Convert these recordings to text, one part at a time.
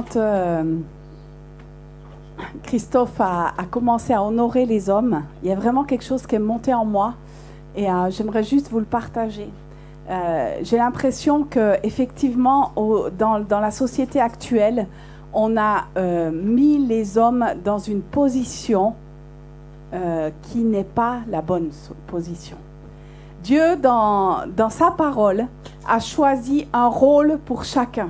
quand Christophe a commencé à honorer les hommes, il y a vraiment quelque chose qui est monté en moi et j'aimerais juste vous le partager. J'ai l'impression qu'effectivement, dans la société actuelle, on a mis les hommes dans une position qui n'est pas la bonne position. Dieu, dans sa parole, a choisi un rôle pour chacun.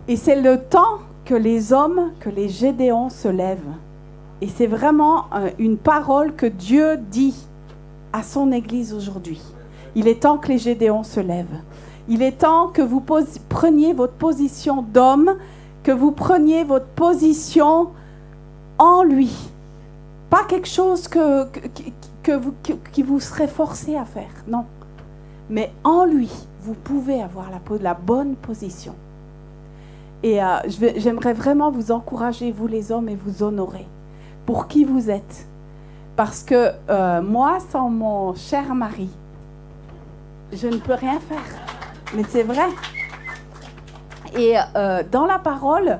Et c'est le temps que les hommes, que les Gédéons se lèvent. Et c'est vraiment une parole que Dieu dit à son Église aujourd'hui. Il est temps que les Gédéons se lèvent. Il est temps que vous preniez votre position d'homme, que vous preniez votre position en lui. Pas quelque chose qui vous serait forcé à faire, non. Mais en lui, vous pouvez avoir la bonne position. Et j'aimerais vraiment vous encourager, vous les hommes, et vous honorer pour qui vous êtes. Parce que moi, sans mon cher mari, je ne peux rien faire. Mais c'est vrai. Et dans la parole,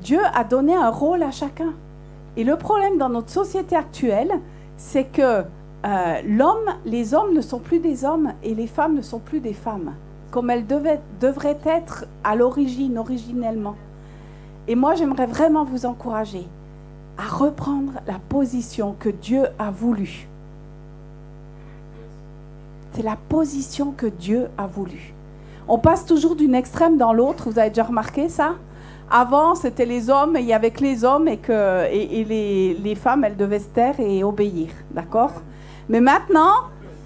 Dieu a donné un rôle à chacun. Et le problème dans notre société actuelle, c'est que les hommes ne sont plus des hommes et les femmes ne sont plus des femmes, comme elles devraient être à l'origine, originellement. Et moi, j'aimerais vraiment vous encourager à reprendre la position que Dieu a voulu. C'est la position que Dieu a voulu. On passe toujours d'une extrême dans l'autre, vous avez déjà remarqué ça ? Avant, c'était les hommes, il y avait que les hommes et les femmes, elles devaient se taire et obéir, d'accord ? Mais maintenant,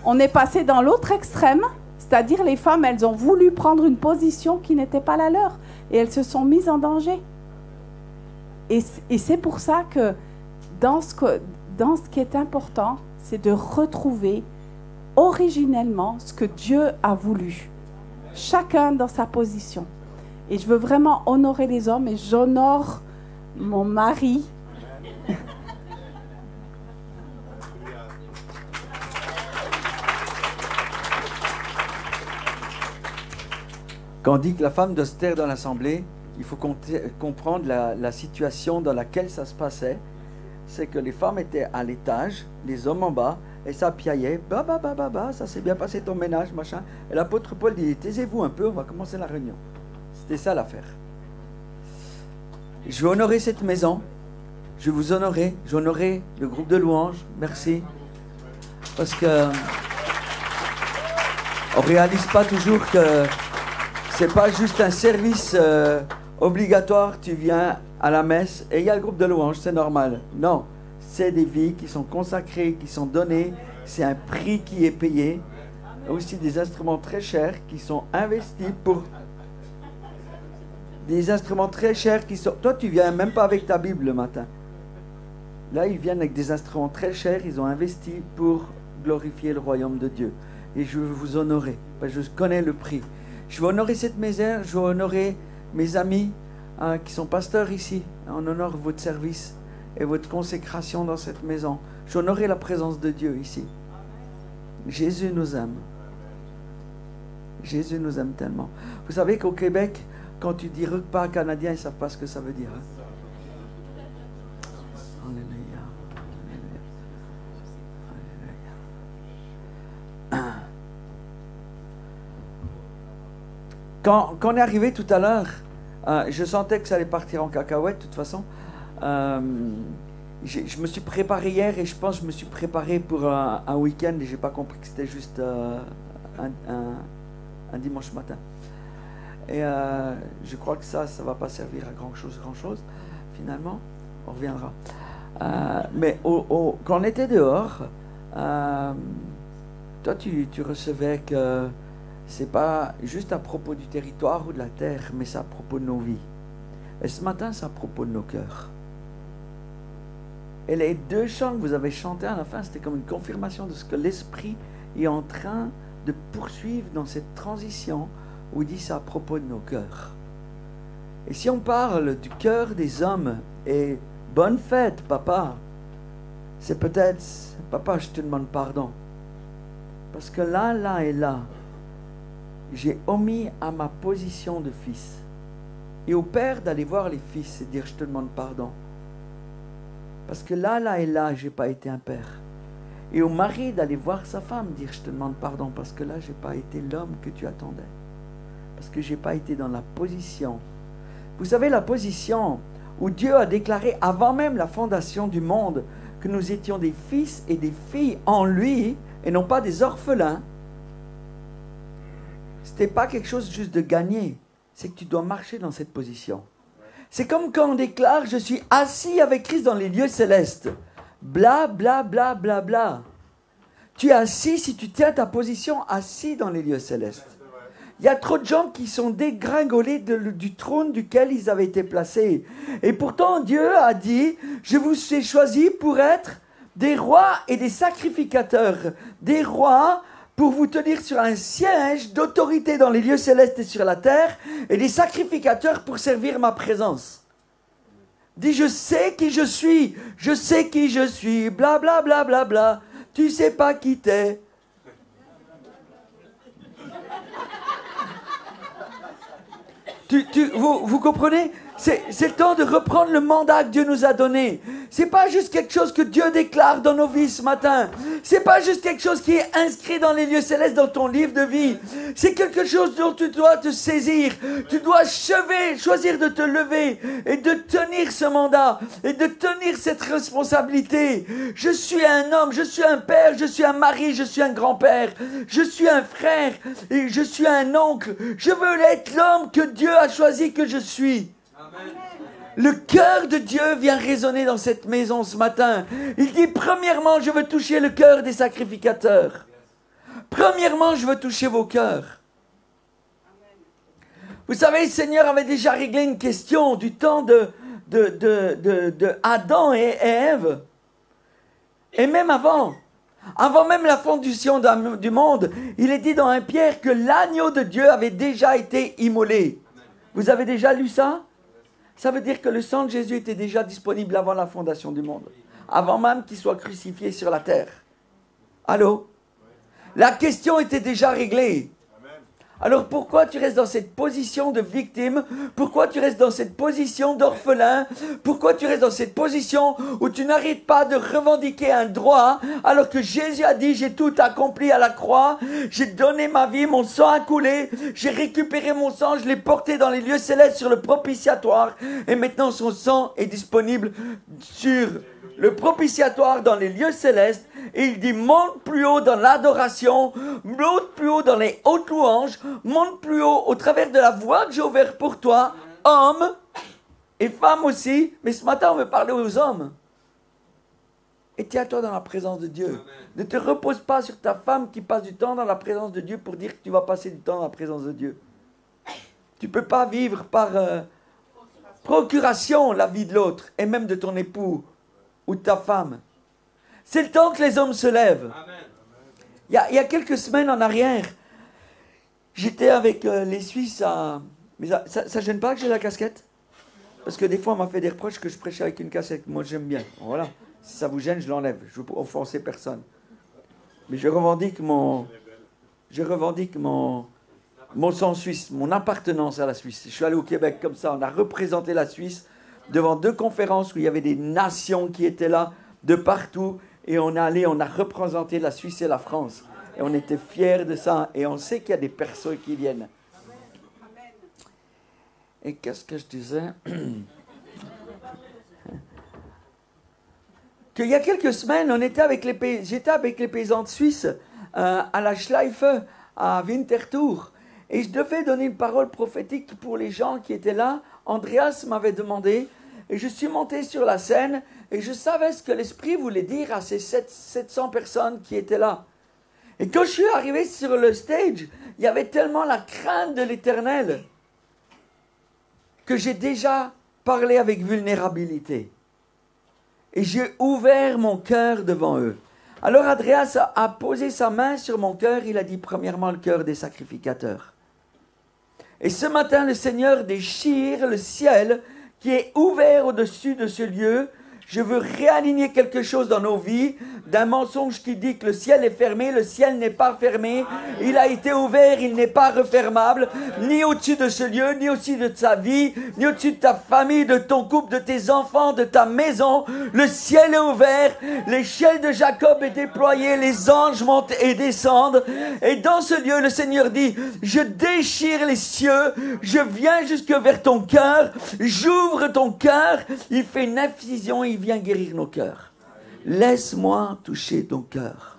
on est passé dans l'autre extrême, c'est-à-dire les femmes, elles ont voulu prendre une position qui n'était pas la leur et elles se sont mises en danger. Et c'est pour ça que dans ce qui est important, c'est de retrouver originellement ce que Dieu a voulu. Chacun dans sa position. Et je veux vraiment honorer les hommes et j'honore mon mari. Quand on dit que la femme doit se taire dans l'assemblée, il faut comprendre la situation dans laquelle ça se passait. C'est que les femmes étaient à l'étage, les hommes en bas, et ça piaillait, ça s'est bien passé ton ménage, machin. Et l'apôtre Paul dit, taisez-vous un peu, on va commencer la réunion. C'était ça l'affaire. Je vais honorer cette maison, je vais vous honorer, je vais honorer le groupe de louanges, merci. Parce que on ne réalise pas toujours que c'est pas juste un service obligatoire, tu viens à la messe et il y a le groupe de louanges, c'est normal. Non, c'est des vies qui sont consacrées, qui sont données, c'est un prix qui est payé. Aussi des instruments très chers qui sont investis pour... Des instruments très chers qui sont... Toi, tu viens même pas avec ta Bible le matin. Là, ils viennent avec des instruments très chers, ils ont investi pour glorifier le royaume de Dieu. Et je veux vous honorer, parce que je connais le prix. Je veux honorer cette maison, je veux honorer mes amis qui sont pasteurs ici. On honore votre service et votre consécration dans cette maison. Je veux honorer la présence de Dieu ici. Jésus nous aime. Jésus nous aime tellement. Vous savez qu'au Québec, quand tu dis repas canadien, ils ne savent pas ce que ça veut dire. Alléluia. Alléluia. Quand on est arrivé tout à l'heure, je sentais que ça allait partir en cacahuète de toute façon. Je me suis préparé hier et je pense que je me suis préparé pour un week-end et je n'ai pas compris que c'était juste un dimanche matin. Et je crois que ça ne va pas servir à grand-chose, finalement. On reviendra. Mais quand on était dehors, toi, tu recevais que c'est pas juste à propos du territoire ou de la terre, mais c'est à propos de nos vies. Et ce matin, c'est à propos de nos cœurs. Et les deux chants que vous avez chantés à la fin, c'était comme une confirmation de ce que l'Esprit est en train de poursuivre dans cette transition où il dit c'est à propos de nos cœurs. Et si on parle du cœur des hommes, et bonne fête, papa, c'est peut-être, papa, je te demande pardon. Parce que là et là, j'ai omis à ma position de fils. Et au père d'aller voir les fils et dire, je te demande pardon. Parce que là et là, je n'ai pas été un père. Et au mari d'aller voir sa femme, dire, je te demande pardon, parce que là, je n'ai pas été l'homme que tu attendais. Parce que je n'ai pas été dans la position. Vous savez, la position où Dieu a déclaré, avant même la fondation du monde, que nous étions des fils et des filles en lui, et non pas des orphelins. Ce n'était pas quelque chose juste de gagner. C'est que tu dois marcher dans cette position. C'est comme quand on déclare, je suis assis avec Christ dans les lieux célestes. Bla, bla, bla, bla, bla. Tu es assis si tu tiens ta position assis dans les lieux célestes. Il y a trop de gens qui sont dégringolés du trône duquel ils avaient été placés. Et pourtant, Dieu a dit, je vous ai choisi pour être des rois et des sacrificateurs. Des rois pour vous tenir sur un siège d'autorité dans les lieux célestes et sur la terre, et des sacrificateurs pour servir ma présence. Dis, je sais qui je suis, bla bla bla bla bla, tu sais pas qui t'es. Vous comprenez? C'est le temps de reprendre le mandat que Dieu nous a donné. C'est pas juste quelque chose que Dieu déclare dans nos vies ce matin. C'est pas juste quelque chose qui est inscrit dans les lieux célestes dans ton livre de vie. C'est quelque chose dont tu dois te saisir. Tu dois choisir de te lever et de tenir ce mandat et de tenir cette responsabilité. Je suis un homme, je suis un père, je suis un mari, je suis un grand-père, je suis un frère et je suis un oncle. Je veux être l'homme que Dieu a choisi que je suis. Le cœur de Dieu vient résonner dans cette maison ce matin. Il dit, premièrement, je veux toucher le cœur des sacrificateurs. Premièrement, je veux toucher vos cœurs. Vous savez, le Seigneur avait déjà réglé une question du temps de Adam et Ève. Et même avant même la fondation du monde, il est dit dans 1 Pierre que l'agneau de Dieu avait déjà été immolé. Vous avez déjà lu ça? Ça veut dire que le sang de Jésus était déjà disponible avant la fondation du monde. Avant même qu'il soit crucifié sur la terre. Allô? La question était déjà réglée. Alors pourquoi tu restes dans cette position de victime? Pourquoi tu restes dans cette position d'orphelin? Pourquoi tu restes dans cette position où tu n'arrêtes pas de revendiquer un droit alors que Jésus a dit, j'ai tout accompli à la croix, j'ai donné ma vie, mon sang a coulé, j'ai récupéré mon sang, je l'ai porté dans les lieux célestes sur le propitiatoire et maintenant son sang est disponible sur le propitiatoire dans les lieux célestes. Et il dit, monte plus haut dans l'adoration, monte plus haut dans les hautes louanges, monte plus haut au travers de la voie que j'ai ouverte pour toi, homme et femme aussi. Mais ce matin, on veut parler aux hommes. Et tiens-toi dans la présence de Dieu. Amen. Ne te repose pas sur ta femme qui passe du temps dans la présence de Dieu pour dire que tu vas passer du temps dans la présence de Dieu. Tu ne peux pas vivre par procuration la vie de l'autre, et même de ton époux ou de ta femme. C'est le temps que les hommes se lèvent. Il y a quelques semaines en arrière, j'étais avec les Suisses à... Mais ça ne gêne pas que j'ai la casquette? Parce que des fois, on m'a fait des reproches que je prêchais avec une casquette. Moi, j'aime bien. Voilà. Si ça vous gêne, je l'enlève. Je ne veux offenser personne. Mais je revendique mon sang suisse, mon appartenance à la Suisse. Je suis allé au Québec comme ça. On a représenté la Suisse devant 2 conférences où il y avait des nations qui étaient là, de partout. Et on a représenté la Suisse et la France. Et on était fiers de ça. Et on sait qu'il y a des personnes qui viennent. Et qu'est-ce que je disais? Qu'il y a quelques semaines, j'étais avec les paysans de Suisse à la Schleife, à Winterthur. Et je devais donner une parole prophétique pour les gens qui étaient là. Andreas m'avait demandé. Et je suis monté sur la scène et je savais ce que l'Esprit voulait dire à ces 700 personnes qui étaient là. Et quand je suis arrivé sur le stage, il y avait tellement la crainte de l'Éternel que j'ai déjà parlé avec vulnérabilité. Et j'ai ouvert mon cœur devant eux. Alors Andreas a posé sa main sur mon cœur, il a dit premièrement le cœur des sacrificateurs. Et ce matin, le Seigneur déchire le ciel qui est ouvert au-dessus de ce lieu. Je veux réaligner quelque chose dans nos vies, d'un mensonge qui dit que le ciel est fermé. Le ciel n'est pas fermé. Il a été ouvert, il n'est pas refermable, ni au-dessus de ce lieu, ni au-dessus de ta vie, ni au-dessus de ta famille, de ton couple, de tes enfants, de ta maison. Le ciel est ouvert, l'échelle de Jacob est déployée, les anges montent et descendent. Et dans ce lieu, le Seigneur dit, je déchire les cieux, je viens jusque vers ton cœur, j'ouvre ton cœur. Il fait une incision, il vient guérir nos cœurs. Laisse-moi toucher ton cœur.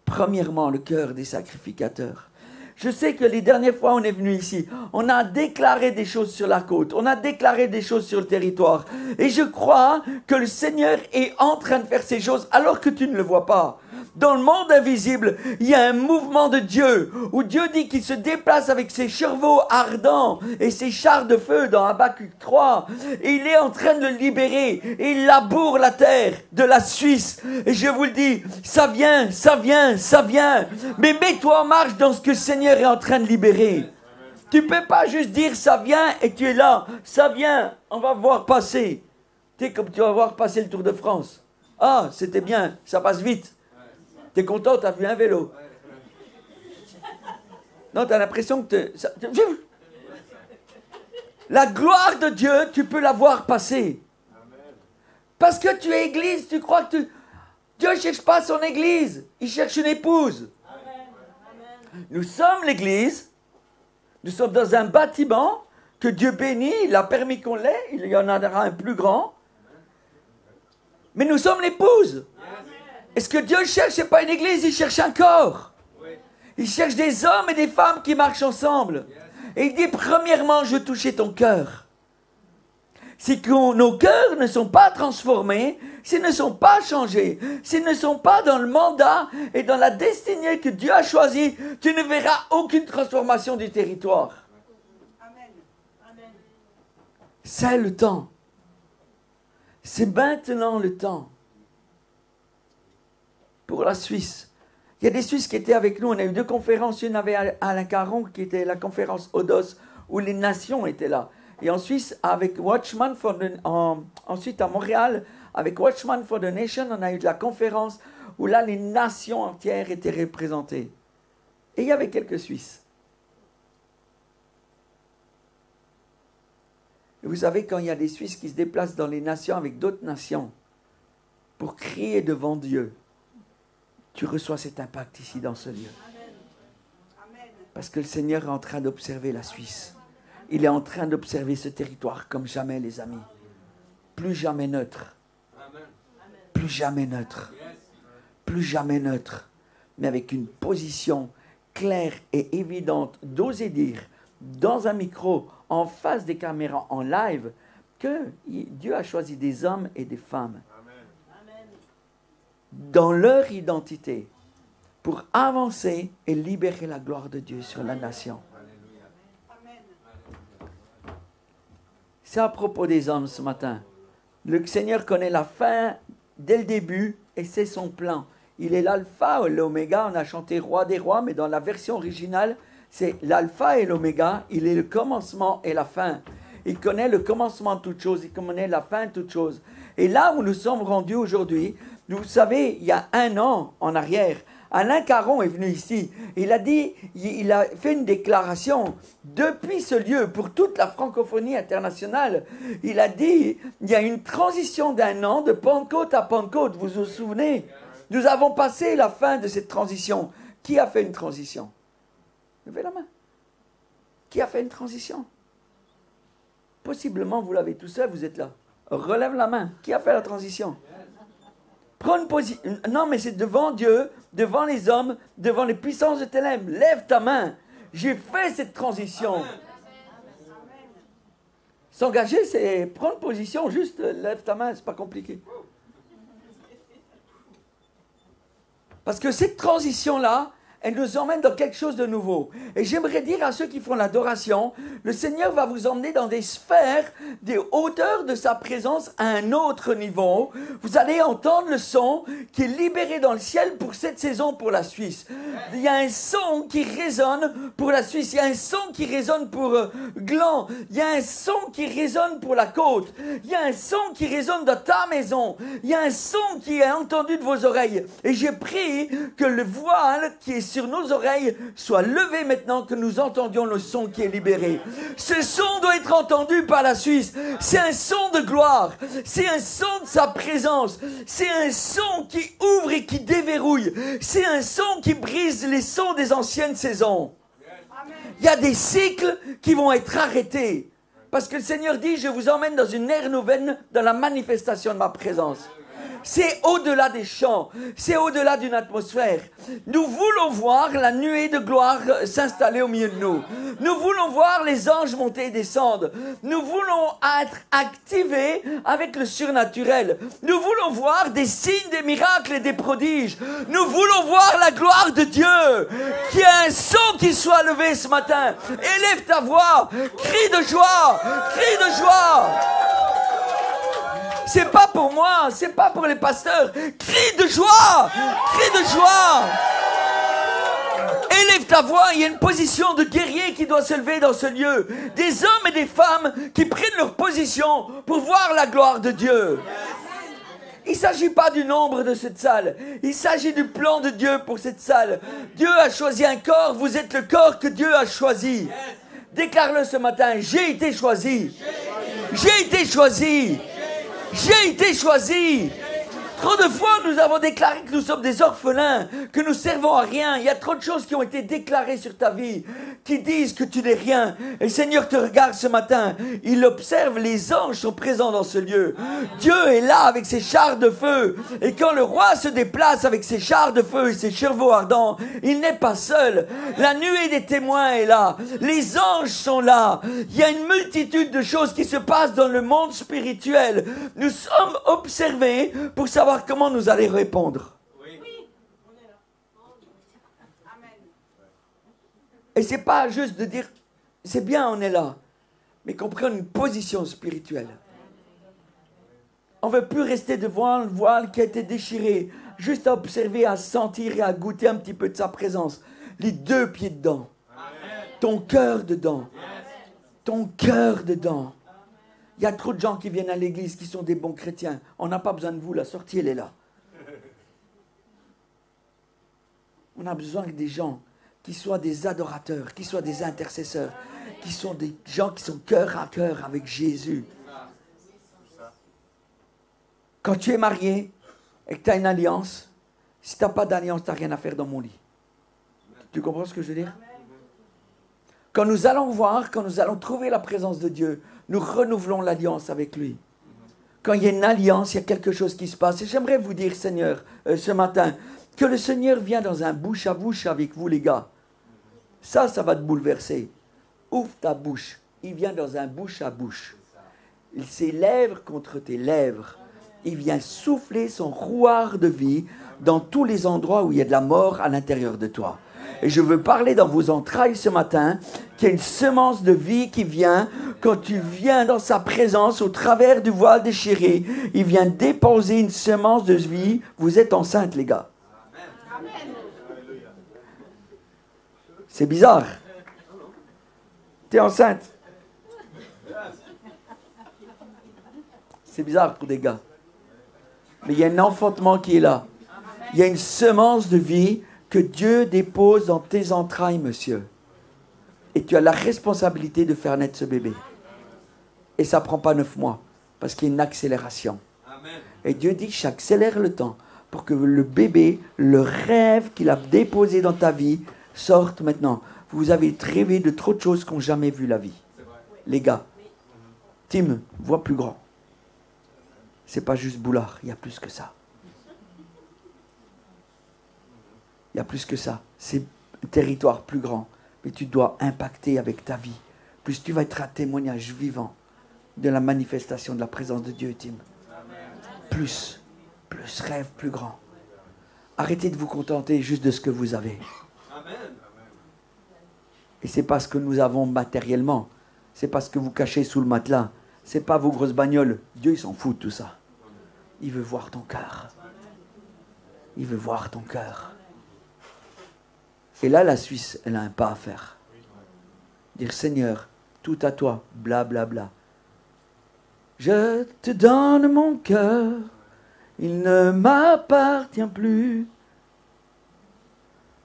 Premièrement, le cœur des sacrificateurs. Je sais que les dernières fois on est venu ici, on a déclaré des choses sur la côte, on a déclaré des choses sur le territoire. Et je crois que le Seigneur est en train de faire ces choses alors que tu ne le vois pas. Dans le monde invisible, il y a un mouvement de Dieu, où Dieu dit qu'il se déplace avec ses chevaux ardents et ses chars de feu dans Habakkuk 3. Et il est en train de le libérer, et il laboure la terre de la Suisse. Et je vous le dis, ça vient, ça vient, ça vient. Mais mets-toi en marche dans ce que le Seigneur est en train de libérer. Tu ne peux pas juste dire ça vient et tu es là. Ça vient, on va voir passer. Tu sais, comme tu vas voir passer le Tour de France. Ah, c'était bien, ça passe vite. T'es content, t'as vu un vélo. Non, t'as l'impression que la gloire de Dieu, tu peux la voir passer. Parce que tu es église, tu crois que Dieu ne cherche pas son église, il cherche une épouse. Nous sommes l'église, nous sommes dans un bâtiment que Dieu bénit, il a permis qu'on l'ait, il y en aura un plus grand. Mais nous sommes l'épouse. Est-ce que Dieu cherche, ce n'est pas une église, il cherche un corps. Il cherche des hommes et des femmes qui marchent ensemble. Et il dit, premièrement, je veux toucher ton cœur. C'est que nos cœurs ne sont pas transformés, s'ils ne sont pas changés, s'ils ne sont pas dans le mandat et dans la destinée que Dieu a choisie, tu ne verras aucune transformation du territoire. Amen. Amen. C'est le temps. C'est maintenant le temps. Pour la Suisse. Il y a des Suisses qui étaient avec nous. On a eu 2 conférences. Une avait Alain Caron, qui était la conférence Odos, où les nations étaient là. Et en Suisse, avec Watchman for the... ensuite à Montréal, avec Watchman for the Nation, on a eu de la conférence où là, les nations entières étaient représentées. Et il y avait quelques Suisses. Et vous savez, quand il y a des Suisses qui se déplacent dans les nations avec d'autres nations pour crier devant Dieu, tu reçois cet impact ici dans ce lieu. Parce que le Seigneur est en train d'observer la Suisse. Il est en train d'observer ce territoire comme jamais, les amis. Plus jamais neutre. Plus jamais neutre. Plus jamais neutre. Mais avec une position claire et évidente d'oser dire dans un micro, en face des caméras, en live, que Dieu a choisi des hommes et des femmes dans leur identité pour avancer et libérer la gloire de Dieu sur la nation. C'est à propos des hommes ce matin. Le Seigneur connaît la fin dès le début et c'est son plan. Il est l'alpha et l'oméga. On a chanté Roi des rois, mais dans la version originale, c'est l'alpha et l'oméga. Il est le commencement et la fin. Il connaît le commencement de toute chose, il connaît la fin de toute chose. Et là où nous sommes rendus aujourd'hui, vous savez, il y a 1 an en arrière, Alain Caron est venu ici. Il a dit, il a fait une déclaration depuis ce lieu pour toute la francophonie internationale. Il a dit, il y a une transition d'1 an de Pentecôte à Pentecôte. Vous vous souvenez? Nous avons passé la fin de cette transition. Qui a fait une transition? Levez la main. Qui a fait une transition? Possiblement, vous l'avez tout seul, vous êtes là. Relève la main. Qui a fait la transition? Prends une position. Non, mais c'est devant Dieu, devant les hommes, devant les puissances de ténèbres. Lève ta main. J'ai fait cette transition. Amen. S'engager, c'est prendre position. Juste lève ta main, c'est pas compliqué. Parce que cette transition-là, Elle nous emmène dans quelque chose de nouveau. Et j'aimerais dire à ceux qui font l'adoration, le Seigneur va vous emmener dans des sphères, des hauteurs de sa présence à un autre niveau. Vous allez entendre le son qui est libéré dans le ciel pour cette saison pour la Suisse. Il y a un son qui résonne pour la Suisse. Il y a un son qui résonne pour Gland. Il y a un son qui résonne pour la côte. Il y a un son qui résonne dans ta maison. Il y a un son qui est entendu de vos oreilles. Et j'ai prié que le voile qui est sur nos oreilles soit levé maintenant, que nous entendions le son qui est libéré. Ce son doit être entendu par la Suisse. C'est un son de gloire. C'est un son de sa présence. C'est un son qui ouvre et qui déverrouille. C'est un son qui brise les sons des anciennes saisons. Il y a des cycles qui vont être arrêtés. Parce que le Seigneur dit, je vous emmène dans une ère nouvelle, dans la manifestation de ma présence. C'est au-delà des chants, c'est au-delà d'une atmosphère. Nous voulons voir la nuée de gloire s'installer au milieu de nous. Nous voulons voir les anges monter et descendre. Nous voulons être activés avec le surnaturel. Nous voulons voir des signes, des miracles et des prodiges. Nous voulons voir la gloire de Dieu. Qu'il y ait un son qui soit levé ce matin. Élève ta voix, crie de joie, crie de joie. C'est pas pour moi, c'est pas pour les pasteurs. Crie de joie, crie de joie. Élève ta voix, il y a une position de guerrier qui doit se lever dans ce lieu. Des hommes et des femmes qui prennent leur position pour voir la gloire de Dieu. Il ne s'agit pas du nombre de cette salle. Il s'agit du plan de Dieu pour cette salle. Dieu a choisi un corps, vous êtes le corps que Dieu a choisi. Déclare-le ce matin, j'ai été choisi. J'ai été choisi. J'ai été choisi. Trop de fois, nous avons déclaré que nous sommes des orphelins, que nous servons à rien. Il y a trop de choses qui ont été déclarées sur ta vie, qui disent que tu n'es rien. Et le Seigneur te regarde ce matin. Il observe, les anges sont présents dans ce lieu. Dieu est là avec ses chars de feu. Et quand le roi se déplace avec ses chars de feu et ses chevaux ardents, il n'est pas seul. La nuée des témoins est là. Les anges sont là. Il y a une multitude de choses qui se passent dans le monde spirituel. Nous sommes observés pour savoir comment nous allons répondre. Et c'est pas juste de dire c'est bien, on est là, mais qu'on prenne une position spirituelle. On ne veut plus rester devant le voile qui a été déchiré, juste à observer, à sentir et à goûter un petit peu de sa présence. Les deux pieds dedans, ton cœur dedans, ton cœur dedans. Il y a trop de gens qui viennent à l'église qui sont des bons chrétiens. On n'a pas besoin de vous, la sortie elle est là. On a besoin des gens qui soient des adorateurs, qui soient des intercesseurs, qui sont des gens qui sont cœur à cœur avec Jésus. Quand tu es marié et que tu as une alliance, si tu n'as pas d'alliance, tu n'as rien à faire dans mon lit. Tu comprends ce que je veux dire? Quand nous allons voir, quand nous allons trouver la présence de Dieu, nous renouvelons l'alliance avec lui. Quand il y a une alliance, il y a quelque chose qui se passe. Et j'aimerais vous dire, Seigneur, ce matin, que le Seigneur vient dans un bouche à bouche avec vous, les gars. Ça va te bouleverser. Ouvre ta bouche. Il vient dans un bouche à bouche. Il ses lèvres contre tes lèvres. Il vient souffler son rouard de vie dans tous les endroits où il y a de la mort à l'intérieur de toi. Et je veux parler dans vos entrailles ce matin qu'il y a une semence de vie qui vient quand tu viens dans sa présence au travers du voile déchiré. Il vient déposer une semence de vie. Vous êtes enceintes, les gars. Amen. C'est bizarre. Tu es enceinte. C'est bizarre pour des gars. Mais il y a un enfantement qui est là. Il y a une semence de vie que Dieu dépose dans tes entrailles, monsieur. Et tu as la responsabilité de faire naître ce bébé. Et ça ne prend pas 9 mois, parce qu'il y a une accélération. Amen. Et Dieu dit, j'accélère le temps pour que le bébé, le rêve qu'il a déposé dans ta vie, sorte maintenant. Vous avez rêvé de trop de choses qui n'ont jamais vu la vie. Les gars, Tim, vois plus grand. C'est pas juste boulard, il y a plus que ça. Il y a plus que ça. C'est un territoire plus grand. Mais tu dois impacter avec ta vie. Plus tu vas être un témoignage vivant de la manifestation de la présence de Dieu, Tim. Plus rêve plus grand. Arrêtez de vous contenter juste de ce que vous avez. Et c'est pas ce que nous avons matériellement. C'est pas ce que vous cachez sous le matelas. C'est pas vos grosses bagnoles. Dieu, il s'en fout de tout ça. Il veut voir ton cœur. Il veut voir ton cœur. Et là, la Suisse, elle a un pas à faire. Dire, Seigneur, tout à toi, bla bla bla. Je te donne mon cœur, il ne m'appartient plus.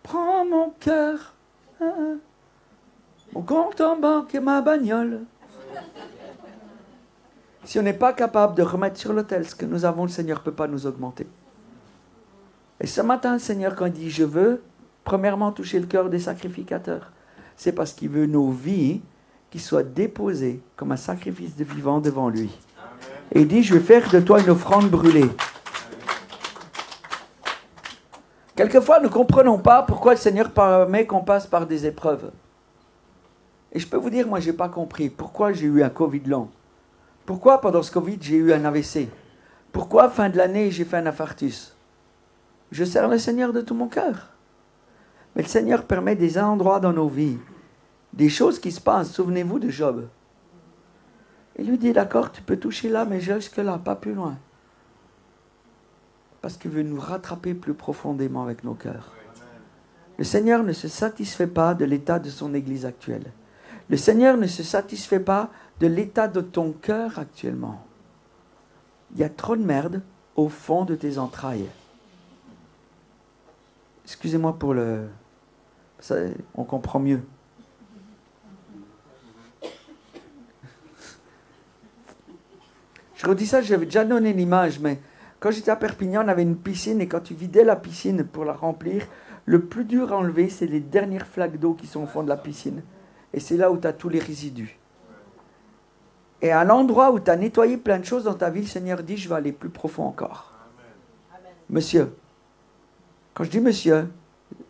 Prends mon cœur, mon compte en banque et ma bagnole. Si on n'est pas capable de remettre sur l'autel ce que nous avons, le Seigneur ne peut pas nous augmenter. Et ce matin, le Seigneur, quand il dit « Je veux », premièrement, toucher le cœur des sacrificateurs. C'est parce qu'il veut nos vies qui soient déposées comme un sacrifice de vivant devant lui. Et il dit « Je vais faire de toi une offrande brûlée ». Quelquefois, nous ne comprenons pas pourquoi le Seigneur permet qu'on passe par des épreuves. Et je peux vous dire, moi, je n'ai pas compris pourquoi j'ai eu un Covid long. Pourquoi, pendant ce Covid, j'ai eu un AVC? Pourquoi, fin de l'année, j'ai fait un infarctus? Je sers le Seigneur de tout mon cœur. Mais le Seigneur permet des endroits dans nos vies, des choses qui se passent. Souvenez-vous de Job. Il lui dit, d'accord, tu peux toucher là, mais jusque là, pas plus loin. Parce qu'il veut nous rattraper plus profondément avec nos cœurs. Le Seigneur ne se satisfait pas de l'état de son Église actuelle. Le Seigneur ne se satisfait pas de l'état de ton cœur actuellement. Il y a trop de merde au fond de tes entrailles. Excusez-moi pour le... Ça, on comprend mieux. Je redis ça, j'avais déjà donné l'image, mais quand j'étais à Perpignan, on avait une piscine, et quand tu vidais la piscine pour la remplir, le plus dur à enlever, c'est les dernières flaques d'eau qui sont au fond de la piscine. Et c'est là où tu as tous les résidus. Et à l'endroit où tu as nettoyé plein de choses dans ta vie, le Seigneur dit, je vais aller plus profond encore. Amen. Monsieur, quand je dis monsieur,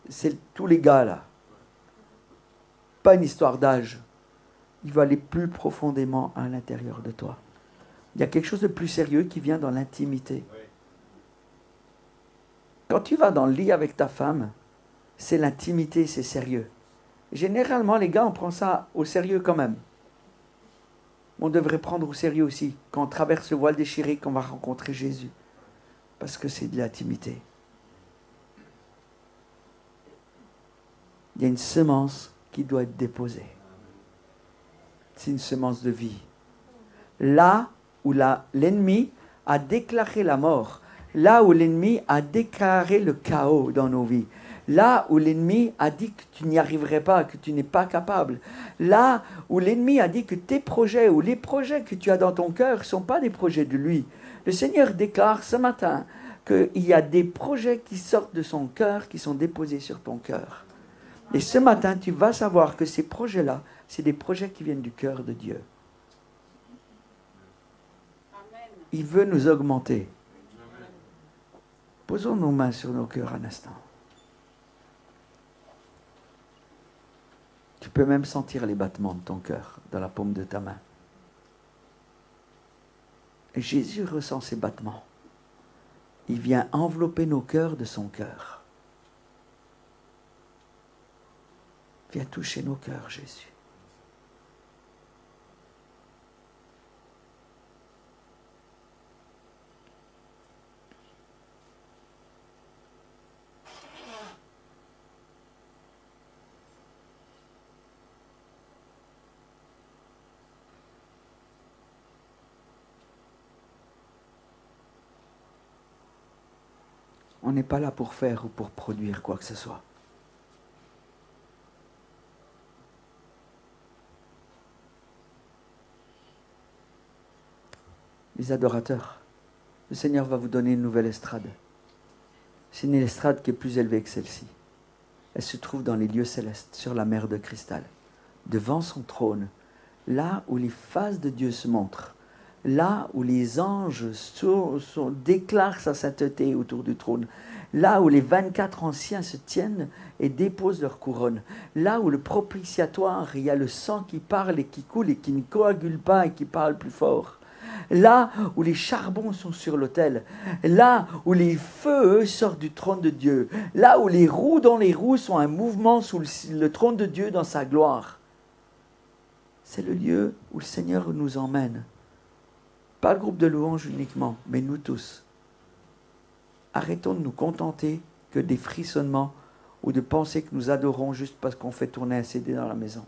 c'est tous les gars là. Pas une histoire d'âge. Il va aller plus profondément à l'intérieur de toi. Il y a quelque chose de plus sérieux qui vient dans l'intimité. Quand tu vas dans le lit avec ta femme, c'est l'intimité, c'est sérieux. Généralement, les gars, on prend ça au sérieux quand même. On devrait prendre au sérieux aussi quand on traverse le voile déchiré, qu'on va rencontrer Jésus. Parce que c'est de l'intimité. Il y a une semence qui doit être déposée. C'est une semence de vie. Là où l'ennemi a déclaré la mort, là où l'ennemi a déclaré le chaos dans nos vies, là où l'ennemi a dit que tu n'y arriverais pas, que tu n'es pas capable, là où l'ennemi a dit que tes projets ou les projets que tu as dans ton cœur ne sont pas des projets de lui. Le Seigneur déclare ce matin qu'il y a des projets qui sortent de son cœur, qui sont déposés sur ton cœur. Et ce matin, tu vas savoir que ces projets-là, c'est des projets qui viennent du cœur de Dieu. Il veut nous augmenter. Posons nos mains sur nos cœurs un instant. Tu peux même sentir les battements de ton cœur dans la paume de ta main. Et Jésus ressent ces battements. Il vient envelopper nos cœurs de son cœur. Viens toucher nos cœurs, Jésus. On n'est pas là pour faire ou pour produire quoi que ce soit. Les adorateurs, le Seigneur va vous donner une nouvelle estrade. C'est une estrade qui est plus élevée que celle-ci. Elle se trouve dans les lieux célestes, sur la mer de cristal, devant son trône, là où les faces de Dieu se montrent, là où les anges déclarent sa sainteté autour du trône, là où les 24 anciens se tiennent et déposent leur couronne, là où le propitiatoire, il y a le sang qui parle et qui coule et qui ne coagule pas et qui parle plus fort, là où les charbons sont sur l'autel, là où les feux sortent du trône de Dieu, là où les roues dans les roues sont un mouvement sous le trône de Dieu dans sa gloire. C'est le lieu où le Seigneur nous emmène. Pas le groupe de louanges uniquement, mais nous tous. Arrêtons de nous contenter que des frissonnements ou de penser que nous adorons juste parce qu'on fait tourner un CD dans la maison.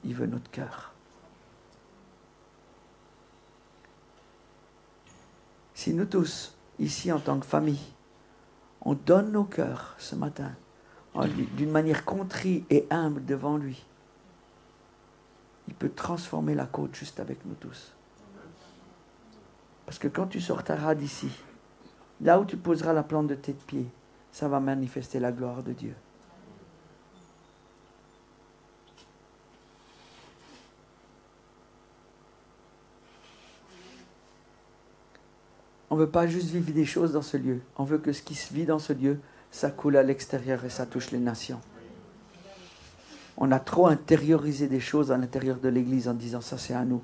Il veut notre cœur. Si nous tous, ici en tant que famille, on donne nos cœurs ce matin, d'une manière contrite et humble devant lui, il peut transformer la côte juste avec nous tous. Parce que quand tu sortiras d'ici, là où tu poseras la plante de tes pieds, ça va manifester la gloire de Dieu. On ne veut pas juste vivre des choses dans ce lieu. On veut que ce qui se vit dans ce lieu, ça coule à l'extérieur et ça touche les nations. On a trop intériorisé des choses à l'intérieur de l'Église en disant ça c'est à nous.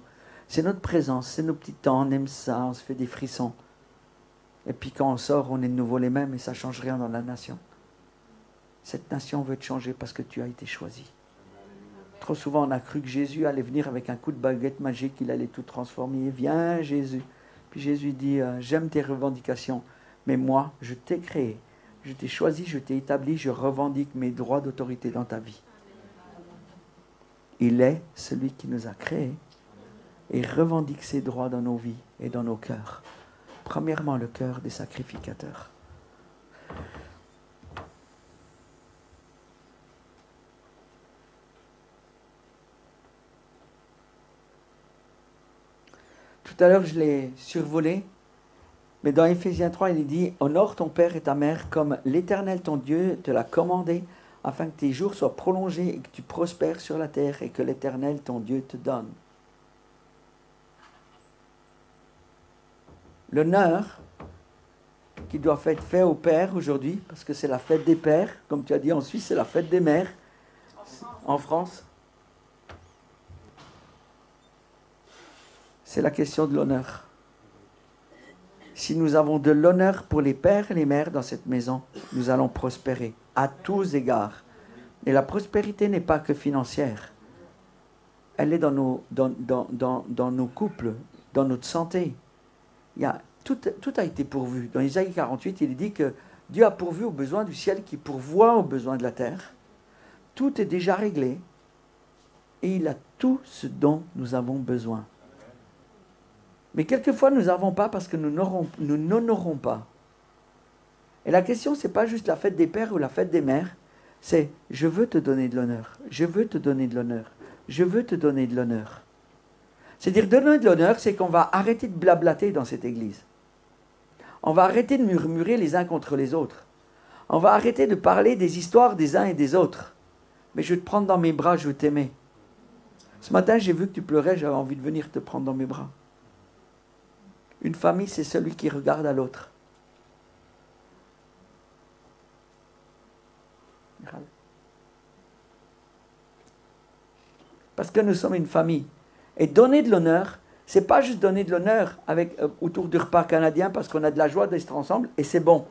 C'est notre présence, c'est nos petits temps, on aime ça, on se fait des frissons. Et puis quand on sort, on est de nouveau les mêmes et ça ne change rien dans la nation. Cette nation veut te changer parce que tu as été choisi. Trop souvent on a cru que Jésus allait venir avec un coup de baguette magique, il allait tout transformer. Viens Jésus. Puis Jésus dit, j'aime tes revendications, mais moi, je t'ai créé, je t'ai choisi, je t'ai établi, je revendique mes droits d'autorité dans ta vie. Il est celui qui nous a créés et revendique ses droits dans nos vies et dans nos cœurs. Premièrement, le cœur des sacrificateurs. Tout à l'heure, je l'ai survolé, mais dans Éphésiens 3, il est dit « Honore ton père et ta mère comme l'Éternel ton Dieu te l'a commandé, afin que tes jours soient prolongés et que tu prospères sur la terre et que l'Éternel ton Dieu te donne. » L'honneur qui doit être fait au père aujourd'hui, parce que c'est la fête des pères, comme tu as dit en Suisse, c'est la fête des mères, en France. C'est la question de l'honneur. Si nous avons de l'honneur pour les pères et les mères dans cette maison, nous allons prospérer à tous égards. Et la prospérité n'est pas que financière. Elle est dans nos couples, dans notre santé. Tout a été pourvu. Dans Isaïe 48, il est dit que Dieu a pourvu aux besoins du ciel qui pourvoit aux besoins de la terre. Tout est déjà réglé. Et il a tout ce dont nous avons besoin. Mais quelquefois, nous n'avons pas parce que nous n'honorons pas. Et la question, ce n'est pas juste la fête des pères ou la fête des mères. C'est « je veux te donner de l'honneur, je veux te donner de l'honneur, je veux te donner de l'honneur ». C'est-à-dire, donner de l'honneur, c'est qu'on va arrêter de blablater dans cette église. On va arrêter de murmurer les uns contre les autres. On va arrêter de parler des histoires des uns et des autres. Mais je vais te prendre dans mes bras, je veux t'aimer. Ce matin, j'ai vu que tu pleurais, j'avais envie de venir te prendre dans mes bras. Une famille, c'est celui qui regarde à l'autre. Parce que nous sommes une famille. Et donner de l'honneur, ce n'est pas juste donner de l'honneur autour du repas canadien parce qu'on a de la joie d'être ensemble et c'est bon.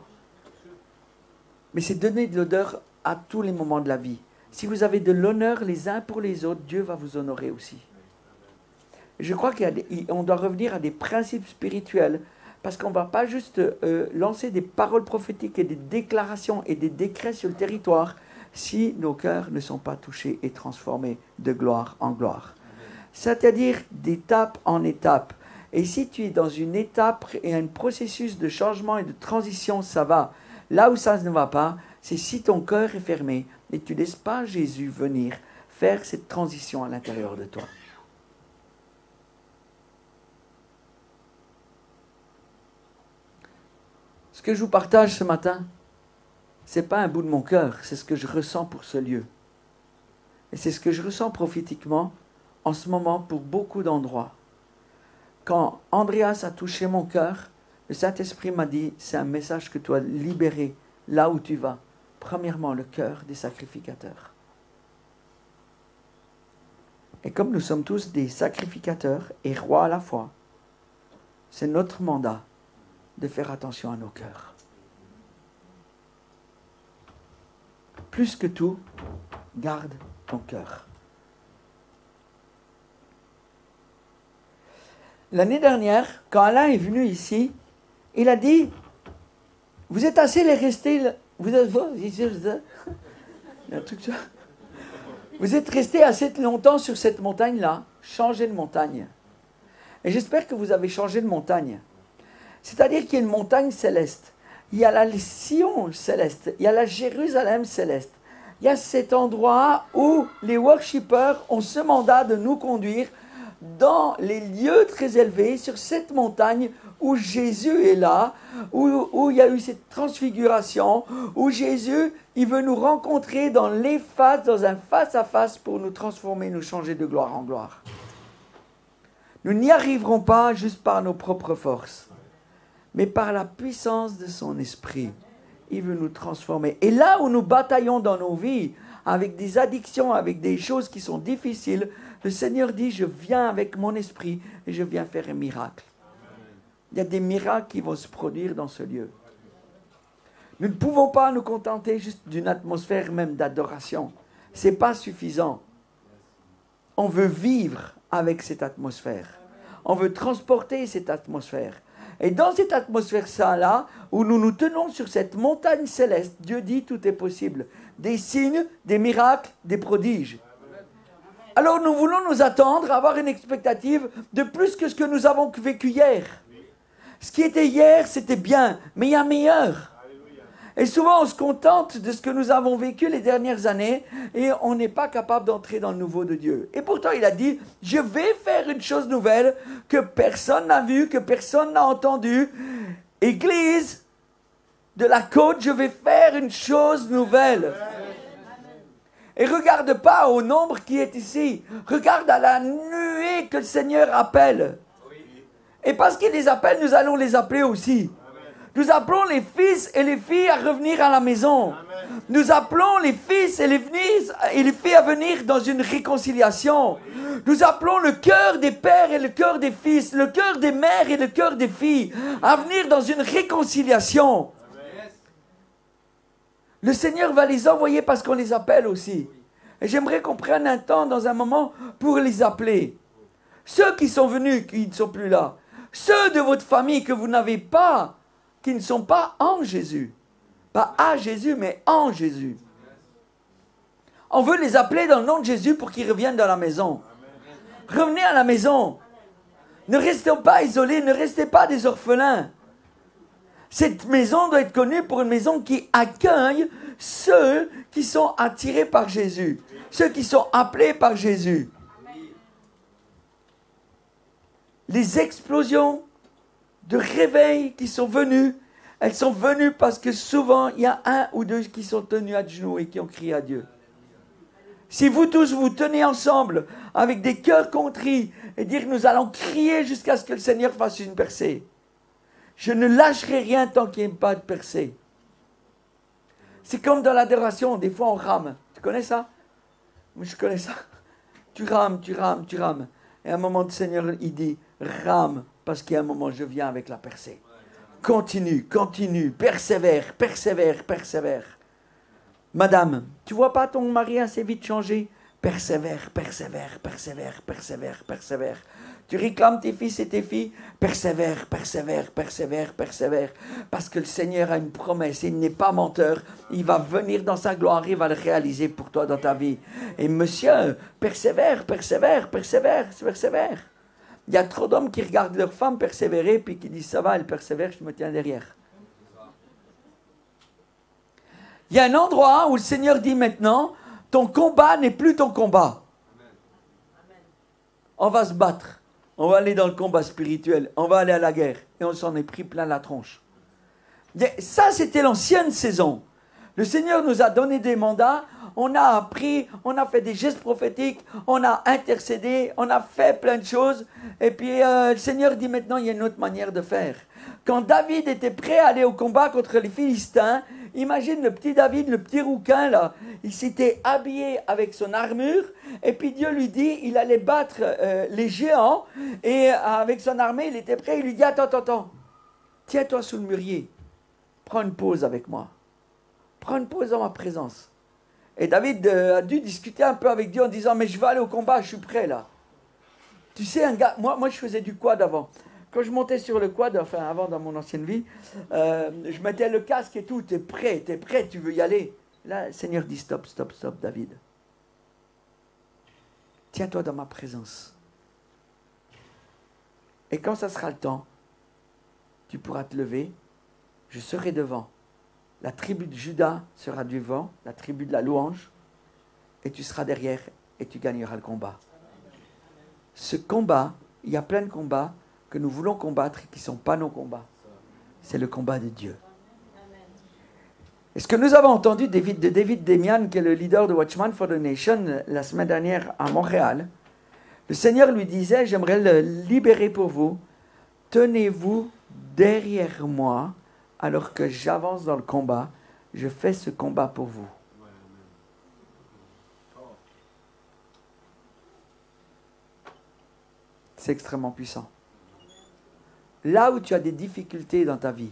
Mais c'est donner de l'honneur à tous les moments de la vie. Si vous avez de l'honneur les uns pour les autres, Dieu va vous honorer aussi. Je crois qu'on doit revenir à des principes spirituels parce qu'on ne va pas juste lancer des paroles prophétiques et des déclarations et des décrets sur le territoire si nos cœurs ne sont pas touchés et transformés de gloire en gloire. C'est-à-dire d'étape en étape. Et si tu es dans une étape et un processus de changement et de transition, ça va. Là où ça ne va pas, c'est si ton cœur est fermé et tu ne laisses pas Jésus venir faire cette transition à l'intérieur de toi. Ce que je vous partage ce matin, ce n'est pas un bout de mon cœur, c'est ce que je ressens pour ce lieu. Et c'est ce que je ressens prophétiquement en ce moment pour beaucoup d'endroits. Quand Andreas a touché mon cœur, le Saint-Esprit m'a dit, c'est un message que tu dois libérer là où tu vas. Premièrement, le cœur des sacrificateurs. Et comme nous sommes tous des sacrificateurs et rois à la fois, C'est notre mandat de faire attention à nos cœurs. Plus que tout, garde ton cœur. L'année dernière, quand Alain est venu ici, il a dit, vous êtes assez les restés, vous êtes restés assez longtemps sur cette montagne-là, changez de montagne. Et j'espère que vous avez changé de montagne. C'est-à-dire qu'il y a une montagne céleste. Il y a la Sion céleste. Il y a la Jérusalem céleste. Il y a cet endroit où les worshippers ont ce mandat de nous conduire dans les lieux très élevés, sur cette montagne où Jésus est là, où il y a eu cette transfiguration, où Jésus, il veut nous rencontrer dans les faces, dans un face-à-face pour nous transformer, nous changer de gloire en gloire. Nous n'y arriverons pas juste par nos propres forces, mais par la puissance de son esprit. Il veut nous transformer. Et là où nous bataillons dans nos vies, avec des addictions, avec des choses qui sont difficiles, le Seigneur dit, je viens avec mon esprit et je viens faire un miracle. Il y a des miracles qui vont se produire dans ce lieu. Nous ne pouvons pas nous contenter juste d'une atmosphère même d'adoration. Ce n'est pas suffisant. On veut vivre avec cette atmosphère. On veut transporter cette atmosphère. Et dans cette atmosphère-là, où nous nous tenons sur cette montagne céleste, Dieu dit tout est possible. Des signes, des miracles, des prodiges. Alors nous voulons nous attendre à avoir une expectative de plus que ce que nous avons vécu hier. Ce qui était hier, c'était bien, mais il y a meilleur. Et souvent, on se contente de ce que nous avons vécu les dernières années et on n'est pas capable d'entrer dans le nouveau de Dieu. Et pourtant, il a dit, je vais faire une chose nouvelle que personne n'a vue, que personne n'a entendue. Église de la côte, je vais faire une chose nouvelle. Et regarde pas au nombre qui est ici. Regarde à la nuée que le Seigneur appelle. Et parce qu'il les appelle, nous allons les appeler aussi. Nous appelons les fils et les filles à revenir à la maison. Nous appelons les fils et les filles à venir dans une réconciliation. Nous appelons le cœur des pères et le cœur des fils, le cœur des mères et le cœur des filles à venir dans une réconciliation. Le Seigneur va les envoyer parce qu'on les appelle aussi. Et j'aimerais qu'on prenne un temps dans un moment pour les appeler. Ceux qui sont venus, qui ne sont plus là. Ceux de votre famille que vous n'avez pas, qui ne sont pas en Jésus. Pas à Jésus, mais en Jésus. On veut les appeler dans le nom de Jésus pour qu'ils reviennent dans la maison. Revenez à la maison. Ne restez pas isolés, ne restez pas des orphelins. Cette maison doit être connue pour une maison qui accueille ceux qui sont attirés par Jésus, ceux qui sont appelés par Jésus. Les explosions de réveil qui sont venues, elles sont venues parce que souvent, il y a un ou deux qui sont tenus à genoux et qui ont crié à Dieu. Si vous tous vous tenez ensemble avec des cœurs contrits et dire nous allons crier jusqu'à ce que le Seigneur fasse une percée. Je ne lâcherai rien tant qu'il n'y ait pas de percée. C'est comme dans l'adoration, des fois on rame. Tu connais ça? Moi je connais ça. Tu rames, tu rames, tu rames. Et à un moment, le Seigneur, il dit, rame, parce qu'il y a un moment, je viens avec la percée. Continue, continue, persévère, persévère, persévère. Madame, tu vois pas ton mari assez vite changer? Persévère, persévère, persévère, persévère, persévère. Tu réclames tes fils et tes filles? Persévère, persévère, persévère, persévère. Parce que le Seigneur a une promesse, il n'est pas menteur. Il va venir dans sa gloire, il va le réaliser pour toi dans ta vie. Et monsieur, persévère, persévère, persévère, persévère. Il y a trop d'hommes qui regardent leur femme persévérer, puis qui disent, ça va, elle persévère, je me tiens derrière. Il y a un endroit où le Seigneur dit maintenant, ton combat n'est plus ton combat. On va se battre. On va aller dans le combat spirituel. On va aller à la guerre. Et on s'en est pris plein la tronche. Ça, c'était l'ancienne saison. Le Seigneur nous a donné des mandats. On a appris, on a fait des gestes prophétiques. On a intercédé. On a fait plein de choses. Et puis, le Seigneur dit maintenant, il y a une autre manière de faire. Quand David était prêt à aller au combat contre les Philistins, Imagine le petit David, le petit rouquin, là. Il s'était habillé avec son armure. Et puis Dieu lui dit, il allait battre les géants. Et avec son armée, il était prêt. Il lui dit, attends. Tiens-toi sous le mûrier. Prends une pause avec moi. Prends une pause dans ma présence. Et David a dû discuter un peu avec Dieu en disant, mais je vais aller au combat, je suis prêt là. Tu sais, un gars, moi je faisais du quad avant. Quand je montais sur le quad, enfin avant dans mon ancienne vie, je mettais le casque et tout, t'es prêt, tu veux y aller. Là, le Seigneur dit, stop, David. Tiens-toi dans ma présence. Et quand ça sera le temps, tu pourras te lever, je serai devant. La tribu de Juda sera devant, la tribu de la louange, et tu seras derrière et tu gagneras le combat. Ce combat, il y a plein de combats que nous voulons combattre et qui ne sont pas nos combats. C'est le combat de Dieu. Et ce que nous avons entendu de David Demian, qui est le leader de Watchman for the Nation, la semaine dernière à Montréal, le Seigneur lui disait, j'aimerais le libérer pour vous, tenez-vous derrière moi, alors que j'avance dans le combat, je fais ce combat pour vous. C'est extrêmement puissant. Là où tu as des difficultés dans ta vie,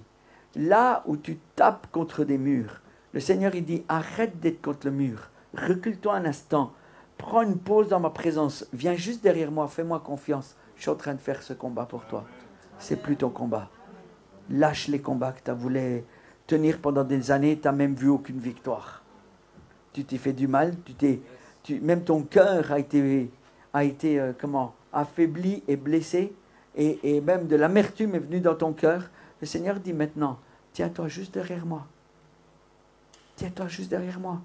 là où tu tapes contre des murs, le Seigneur il dit, arrête d'être contre le mur, recule-toi un instant, prends une pause dans ma présence, viens juste derrière moi, fais-moi confiance, je suis en train de faire ce combat pour toi. C'est plus ton combat. Lâche les combats que tu voulu tenir pendant des années, tu n'as même vu aucune victoire. Tu t'es fait du mal, même ton cœur a été affaibli et blessé, et même de l'amertume est venue dans ton cœur. Le Seigneur dit maintenant, tiens-toi juste derrière moi. Tiens-toi juste derrière moi.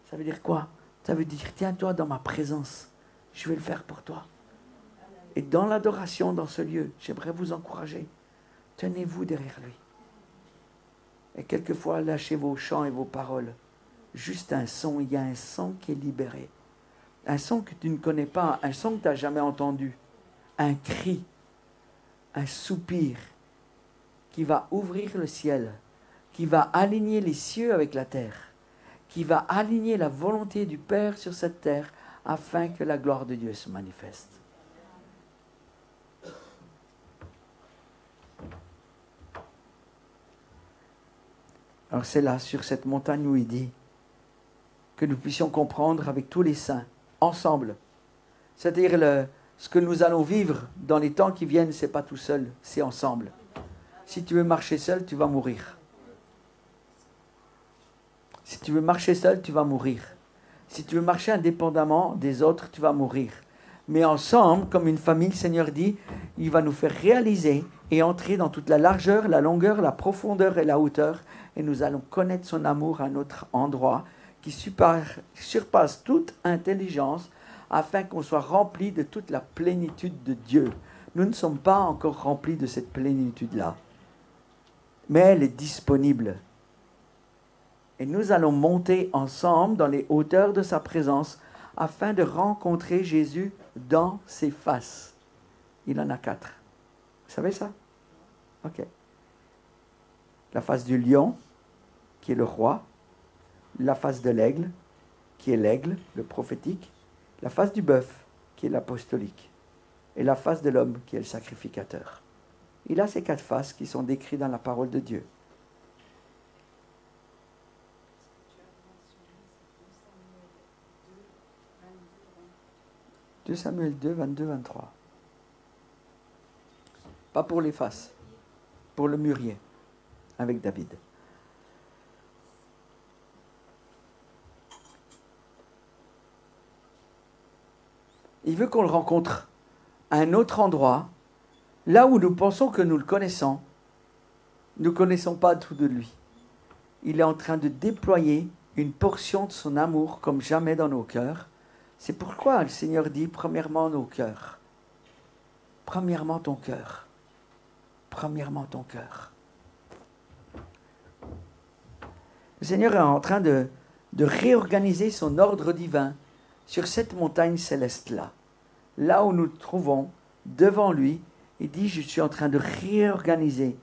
Ça veut dire quoi? Ça veut dire, tiens-toi dans ma présence. Je vais le faire pour toi. Et dans l'adoration, dans ce lieu, j'aimerais vous encourager. Tenez-vous derrière lui. Et quelquefois, lâchez vos chants et vos paroles. Juste un son, il y a un son qui est libéré. Un son que tu ne connais pas, un son que tu n'as jamais entendu. Un cri, un soupir qui va ouvrir le ciel, qui va aligner les cieux avec la terre, qui va aligner la volonté du Père sur cette terre afin que la gloire de Dieu se manifeste. Alors c'est là, sur cette montagne où il dit que nous puissions comprendre avec tous les saints, ensemble. C'est-à-dire ce que nous allons vivre dans les temps qui viennent, ce n'est pas tout seul, c'est ensemble. Si tu veux marcher seul, tu vas mourir. Si tu veux marcher seul, tu vas mourir. Si tu veux marcher indépendamment des autres, tu vas mourir. Mais ensemble, comme une famille, le Seigneur dit, il va nous faire réaliser et entrer dans toute la largeur, la longueur, la profondeur et la hauteur. Et nous allons connaître son amour à notre endroit qui surpasse toute intelligence afin qu'on soit rempli de toute la plénitude de Dieu. Nous ne sommes pas encore remplis de cette plénitude-là. Mais elle est disponible. Et nous allons monter ensemble dans les hauteurs de sa présence afin de rencontrer Jésus dans ses faces. Il en a 4. Vous savez ça? Ok. La face du lion, qui est le roi. La face de l'aigle, qui est l'aigle, le prophétique. La face du bœuf, qui est l'apostolique. Et la face de l'homme, qui est le sacrificateur. Il a ces 4 faces qui sont décrites dans la parole de Dieu. « 2 Samuel 2, 22, 23. Pas pour les faces, pour le mûrier, avec David. Il veut qu'on le rencontre à un autre endroit, là où nous pensons que nous le connaissons. Nous ne connaissons pas tout de lui. Il est en train de déployer une portion de son amour comme jamais dans nos cœurs. C'est pourquoi le Seigneur dit, premièrement, nos cœurs. Premièrement, ton cœur. Premièrement, ton cœur. Le Seigneur est en train de réorganiser son ordre divin sur cette montagne céleste-là. Là où nous nous trouvons, devant lui, il dit, je suis en train de réorganiser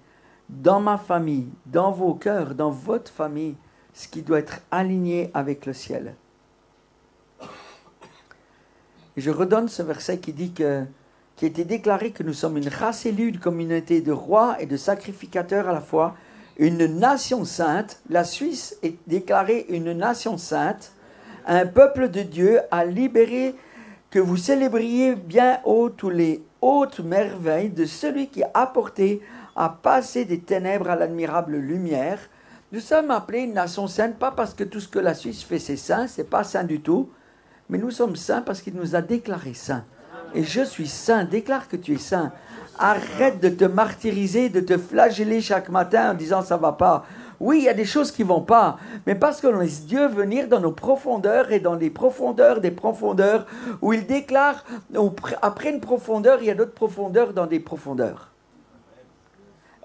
dans ma famille, dans vos cœurs, dans votre famille, ce qui doit être aligné avec le ciel. Et je redonne ce verset qui dit qu'il a été déclaré que nous sommes une race élue, une communauté de rois et de sacrificateurs à la fois, une nation sainte. La Suisse est déclarée une nation sainte, un peuple de Dieu à libérer, que vous célébriez bien haut tous les hautes merveilles de celui qui a apporté à passer des ténèbres à l'admirable lumière. Nous sommes appelés une nation sainte, pas parce que tout ce que la Suisse fait c'est saint, c'est pas saint du tout, mais nous sommes saints parce qu'il nous a déclarés saints. Et je suis saint, déclare que tu es saint. Arrête de te martyriser, de te flageller chaque matin en disant ça va pas. Oui, il y a des choses qui vont pas, mais parce qu'on laisse Dieu venir dans nos profondeurs et dans les profondeurs des profondeurs, où il déclare, après une profondeur, il y a d'autres profondeurs dans des profondeurs.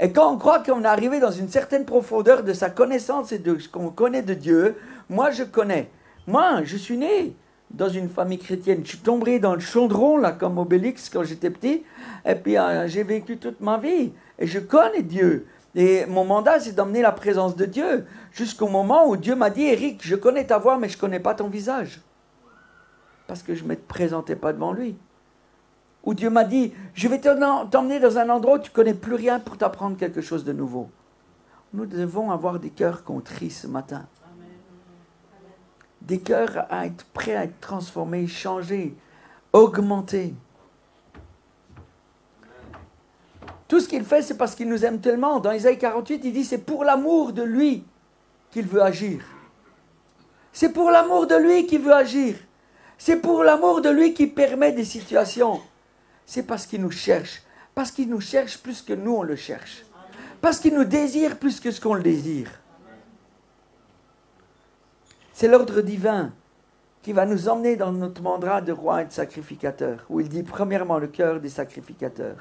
Et quand on croit qu'on est arrivé dans une certaine profondeur de sa connaissance et de ce qu'on connaît de Dieu, moi je connais. Moi, je suis né dans une famille chrétienne. Je suis tombé dans le chaudron, là, comme Obélix quand j'étais petit, et puis j'ai vécu toute ma vie, et je connais Dieu. Et mon mandat, c'est d'emmener la présence de Dieu, jusqu'au moment où Dieu m'a dit, Éric, je connais ta voix, mais je ne connais pas ton visage. Parce que je ne me présentais pas devant lui. Où Dieu m'a dit, je vais t'emmener dans un endroit où tu ne connais plus rien pour t'apprendre quelque chose de nouveau. Nous devons avoir des cœurs contrits ce matin. Des cœurs à être prêts à être transformés, changés, augmentés. Tout ce qu'il fait, c'est parce qu'il nous aime tellement. Dans Isaïe 48, il dit, c'est pour l'amour de lui qu'il veut agir. C'est pour l'amour de lui qu'il veut agir. C'est pour l'amour de lui qui permet des situations. C'est parce qu'il nous cherche. Parce qu'il nous cherche plus que nous, on le cherche. Parce qu'il nous désire plus que ce qu'on le désire. C'est l'ordre divin qui va nous emmener dans notre mandat de roi et de sacrificateur, où il dit premièrement le cœur des sacrificateurs.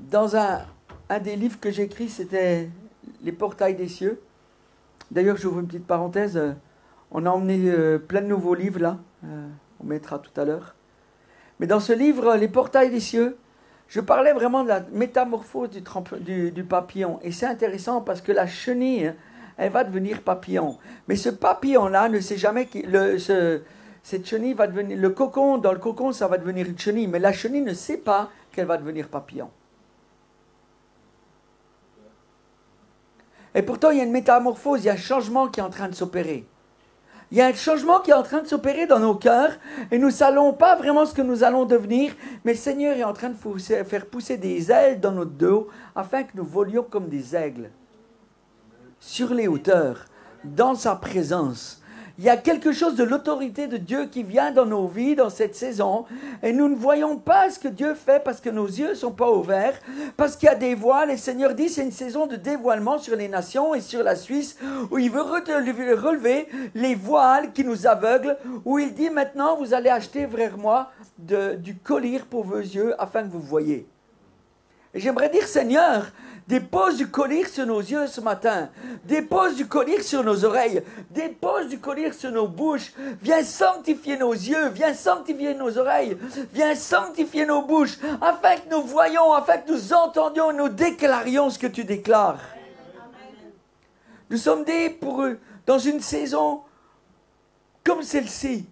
Dans un des livres que j'ai écrit, c'était Les portails des cieux. D'ailleurs, j'ouvre une petite parenthèse. On a emmené plein de nouveaux livres là. On mettra tout à l'heure. Mais dans ce livre, Les portails des cieux, je parlais vraiment de la métamorphose du papillon. Et c'est intéressant parce que la chenille, elle va devenir papillon. Mais ce papillon-là ne sait jamais cette chenille va devenir... Dans le cocon, ça va devenir une chenille. Mais la chenille ne sait pas qu'elle va devenir papillon. Et pourtant, il y a une métamorphose, il y a un changement qui est en train de s'opérer. Il y a un changement qui est en train de s'opérer dans nos cœurs, et nous ne savons pas vraiment ce que nous allons devenir, mais le Seigneur est en train de faire pousser des ailes dans notre dos, afin que nous volions comme des aigles, sur les hauteurs, dans sa présence. Il y a quelque chose de l'autorité de Dieu qui vient dans nos vies, dans cette saison, et nous ne voyons pas ce que Dieu fait parce que nos yeux ne sont pas ouverts, parce qu'il y a des voiles, et le Seigneur dit c'est une saison de dévoilement sur les nations et sur la Suisse, où il veut relever les voiles qui nous aveuglent, où il dit maintenant vous allez acheter vers moi du collier pour vos yeux afin que vous voyiez. Et j'aimerais dire, Seigneur, dépose du collier sur nos yeux ce matin. Dépose du collier sur nos oreilles. Dépose du collier sur nos bouches. Viens sanctifier nos yeux. Viens sanctifier nos oreilles. Viens sanctifier nos bouches. Afin que nous voyions, afin que nous entendions et nous déclarions ce que tu déclares. Nous sommes dans une saison comme celle-ci.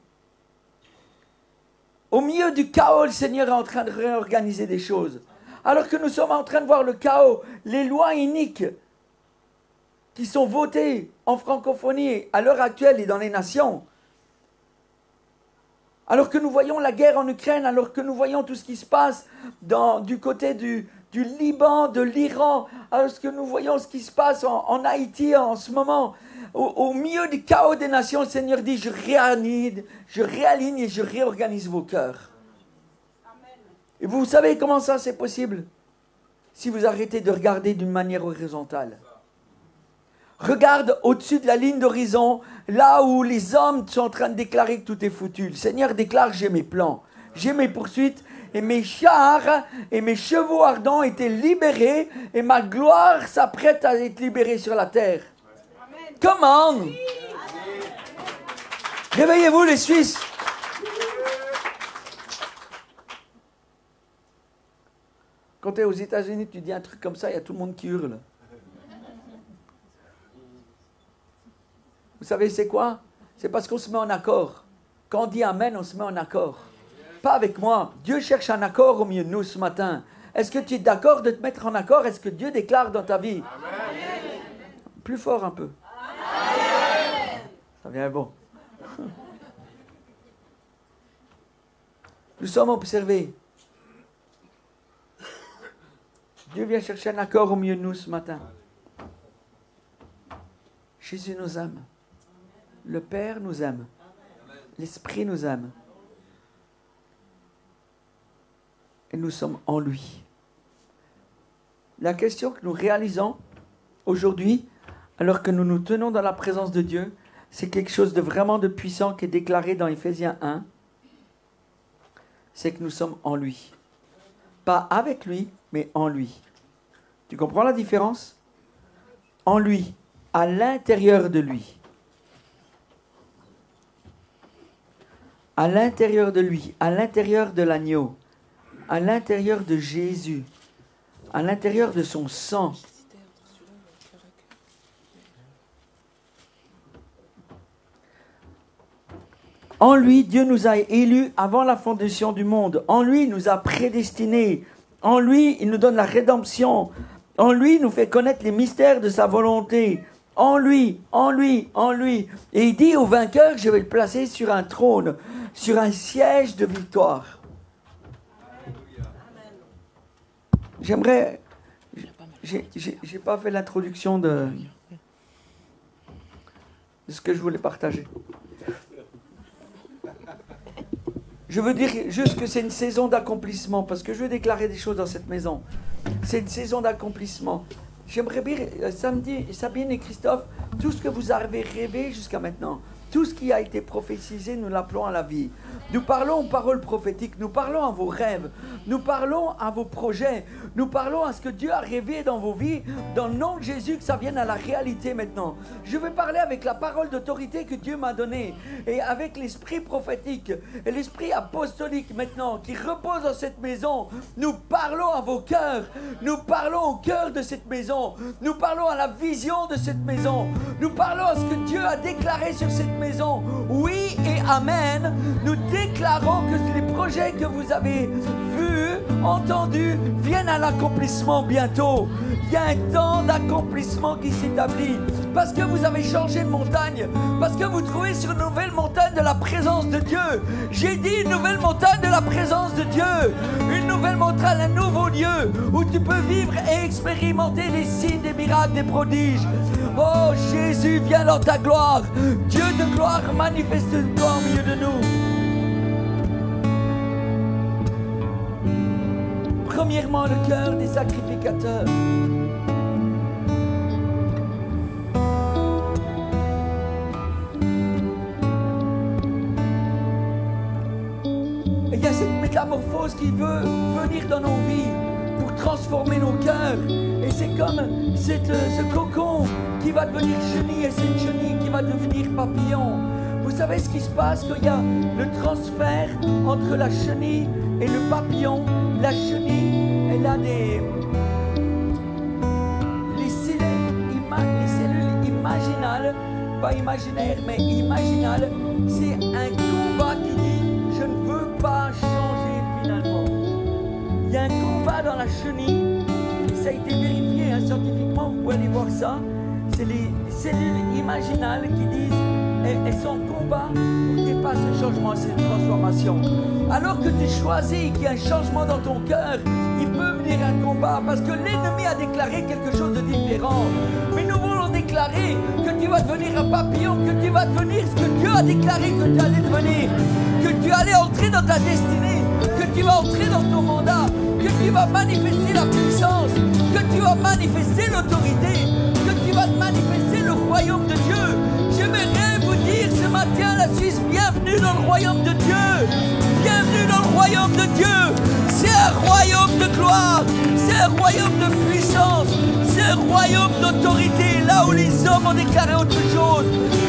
Au milieu du chaos, le Seigneur est en train de réorganiser des choses. Alors que nous sommes en train de voir le chaos, les lois iniques qui sont votées en francophonie à l'heure actuelle et dans les nations. Alors que nous voyons la guerre en Ukraine, alors que nous voyons tout ce qui se passe du côté du Liban, de l'Iran, alors que nous voyons ce qui se passe en Haïti en ce moment. Au milieu du chaos des nations, le Seigneur dit, je réaligne et je réorganise vos cœurs. Et vous savez comment ça c'est possible? Si vous arrêtez de regarder d'une manière horizontale. Regarde au-dessus de la ligne d'horizon, là où les hommes sont en train de déclarer que tout est foutu. Le Seigneur déclare, j'ai mes plans, j'ai mes poursuites, et mes chars et mes chevaux ardents étaient libérés, et ma gloire s'apprête à être libérée sur la terre. Comment? Réveillez-vous les Suisses. Quand tu es aux États-Unis, tu dis un truc comme ça, il y a tout le monde qui hurle. Vous savez, c'est quoi? C'est parce qu'on se met en accord. Quand on dit Amen, on se met en accord. Pas avec moi. Dieu cherche un accord au milieu de nous ce matin. Est-ce que tu es d'accord de te mettre en accord? Est-ce que Dieu déclare dans ta vie? Amen. Plus fort un peu. Amen. Ça vient bon. Nous sommes observés. Dieu vient chercher un accord au milieu de nous ce matin. Jésus nous aime. Le Père nous aime. L'Esprit nous aime. Et nous sommes en lui. La question que nous réalisons aujourd'hui, alors que nous nous tenons dans la présence de Dieu, c'est quelque chose de vraiment de puissant qui est déclaré dans Éphésiens 1. C'est que nous sommes en lui. Pas avec lui, mais en lui. Tu comprends la différence? En lui, à l'intérieur de lui. À l'intérieur de lui, à l'intérieur de l'agneau, à l'intérieur de Jésus, à l'intérieur de son sang. En lui, Dieu nous a élus avant la fondation du monde. En lui, il nous a prédestinés. En lui, il nous donne la rédemption. En lui, il nous fait connaître les mystères de sa volonté. En lui, en lui, en lui. Et il dit au vainqueur, je vais le placer sur un trône, sur un siège de victoire. J'aimerais... J'ai pas fait l'introduction de ce que je voulais partager. Je veux dire juste que c'est une saison d'accomplissement, parce que je veux déclarer des choses dans cette maison. C'est une saison d'accomplissement. J'aimerais bien, samedi, Sabine et Christophe, tout ce que vous avez rêvé jusqu'à maintenant, tout ce qui a été prophétisé, nous l'appelons à la vie. Nous parlons aux paroles prophétiques, nous parlons à vos rêves, nous parlons à vos projets, nous parlons à ce que Dieu a rêvé dans vos vies, dans le nom de Jésus, que ça vienne à la réalité maintenant. Je vais parler avec la parole d'autorité que Dieu m'a donnée, et avec l'esprit prophétique, et l'esprit apostolique maintenant, qui repose dans cette maison. Nous parlons à vos cœurs, nous parlons au cœur de cette maison, nous parlons à la vision de cette maison, nous parlons à ce que Dieu a déclaré sur cette maison. Oui et amen. Nous déclarons que les projets que vous avez vus, entendus, viennent à l'accomplissement bientôt. Il y a un temps d'accomplissement qui s'établit. Parce que vous avez changé de montagne. Parce que vous trouvez sur une nouvelle montagne de la présence de Dieu. J'ai dit une nouvelle montagne de la présence de Dieu. Une nouvelle montagne, un nouveau lieu où tu peux vivre et expérimenter les signes, des miracles, des prodiges. Oh Jésus, viens dans ta gloire. Dieu de gloire, manifeste-toi au milieu de nous. Premièrement, le cœur des sacrificateurs. Et il y a cette métamorphose qui veut venir dans nos vies pour transformer nos cœurs. Et c'est comme ce cocon qui va devenir chenille et cette chenille qui va devenir papillon. Vous savez ce qui se passe quand il y a le transfert entre la chenille et le papillon? La chenille, elle a les cellules imaginales, pas imaginaires, mais imaginales. C'est un combat qui dit, je ne veux pas changer finalement. Il y a un combat dans la chenille, et ça a été vérifié scientifiquement, vous pouvez aller voir ça. C'est les cellules imaginales qui disent, elles sont en combat pour qu'il n'y ait pas ce changement, cette transformation. Alors que tu choisis qu'il y a un changement dans ton cœur, il peut venir un combat parce que l'ennemi a déclaré quelque chose de différent. Mais nous voulons déclarer que tu vas devenir un papillon, que tu vas devenir ce que Dieu a déclaré que tu allais devenir, que tu allais entrer dans ta destinée, que tu vas entrer dans ton mandat, que tu vas manifester la puissance, que tu vas manifester l'autorité, que tu vas manifester le royaume de Dieu. J'aimerais vous dire ce matin, la Suisse, bienvenue dans le royaume de Dieu. Bienvenue dans le royaume de Dieu. C'est un royaume de gloire, c'est un royaume de puissance, c'est un royaume d'autorité. Là où les hommes ont déclaré autre chose,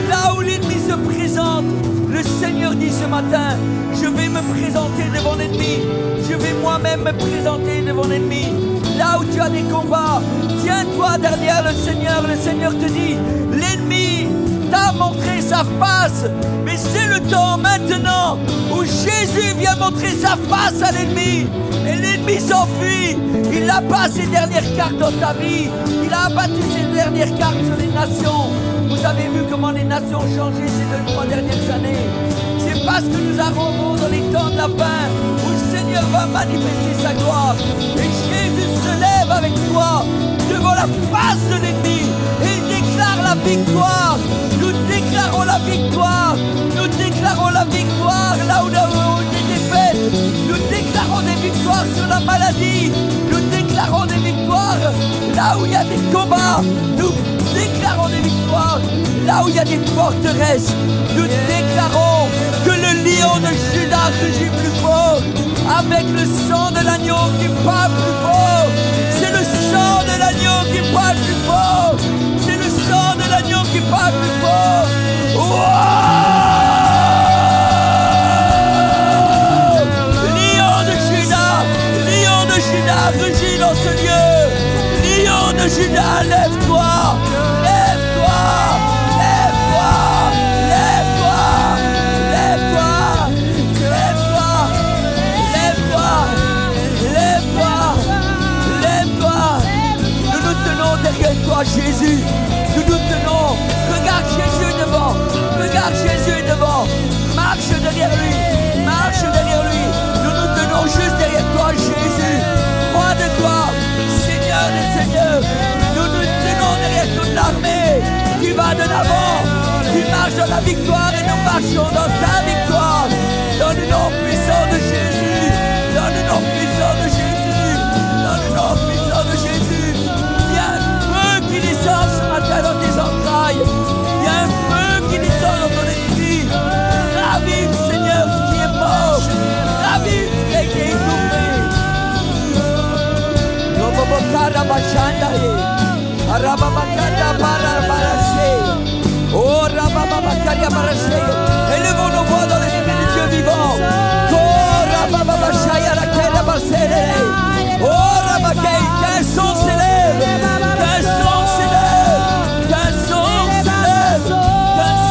là où l'ennemi se présente, le matin, je vais me présenter devant l'ennemi. Je vais moi-même me présenter devant l'ennemi. Là où tu as des combats, tiens-toi derrière le Seigneur. Le Seigneur te dit, l'ennemi t'a montré sa face, mais c'est le temps maintenant où Jésus vient montrer sa face à l'ennemi. Et l'ennemi s'enfuit. Il n'a pas ses dernières cartes dans ta vie. Il a abattu ses dernières cartes sur les nations. Vous avez vu comment les nations ont changé ces 2-3 dernières années. C'est parce que nous arrivons dans les temps de la fin où le Seigneur va manifester sa gloire. Et Jésus se lève avec toi devant la face de l'ennemi et il déclare la victoire. Nous déclarons la victoire. Nous déclarons la victoire là où nous avons des défaites. Nous déclarons des victoires sur la maladie. Nous déclarons des victoires là où il y a des combats. Nous déclarons des victoires là où il y a des forteresses. Nous déclarons que le lion de Juda rugit plus fort avec le sang de l'agneau qui parle plus fort. C'est le sang de l'agneau qui parle plus fort. C'est le sang de l'agneau qui parle plus fort. Wow! Lion de Juda, rugis dans ce lieu. Lion de Juda, lève-toi, lève-toi, lève-toi, lève-toi, lève-toi, lève-toi, lève-toi, lève-toi, lève-toi. Nous nous tenons derrière toi, Jésus. Nous nous tenons. Regarde Jésus devant. Regarde Jésus devant. Marche derrière lui. Marche derrière lui. Nous nous tenons juste derrière toi, Jésus. Roi de gloire, Seigneur des seigneurs. Nous nous tenons derrière toute l'armée. Tu vas de l'avant. Tu marches dans la victoire et nous marchons dans ta victoire. Dans le nom puissant de Jésus. Dans le nom puissant de Jésus. Dans le nom puissant de Jésus. Il y a un feu qui descend ce matin dans tes entrailles. Il y a un feu qui descend dans ton esprit. Ravive, Seigneur, ce qui est mort. Ravive ce qui a été étouffé. Oh, élevons nos voix dans l'esprit du Dieu vivant. Oh, qu'un son s'élève, qu'un son s'élève, qu'un son s'élève, qu'un son s'élève.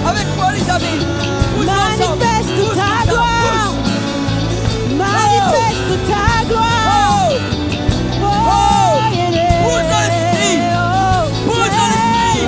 Avec moi les amis, manifeste ta gloire, manifeste ta gloire. Pousse dans l'esprit, pousse dans l'esprit.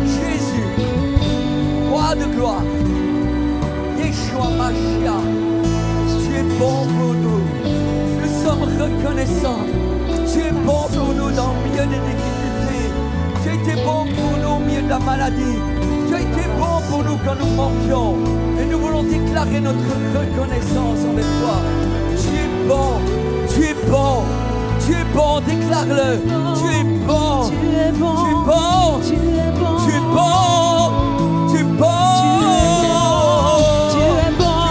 Jésus, roi de gloire, Yeshua Mashiach, tu es bon pour nous. Nous sommes reconnaissants. Tu es bon pour nous dans le milieu des difficultés. Tu as été bon pour nous au milieu de la maladie. Tu as été bon pour nous quand nous manquions. Et nous voulons déclarer notre reconnaissance envers toi. Tu es bon, tu es bon. Tu es bon, déclare-le. Tu es bon. Tu es bon. Tu es bon. Tu es bon. Tu es bon. Tu es bon. Tu es bon. Tu es bon.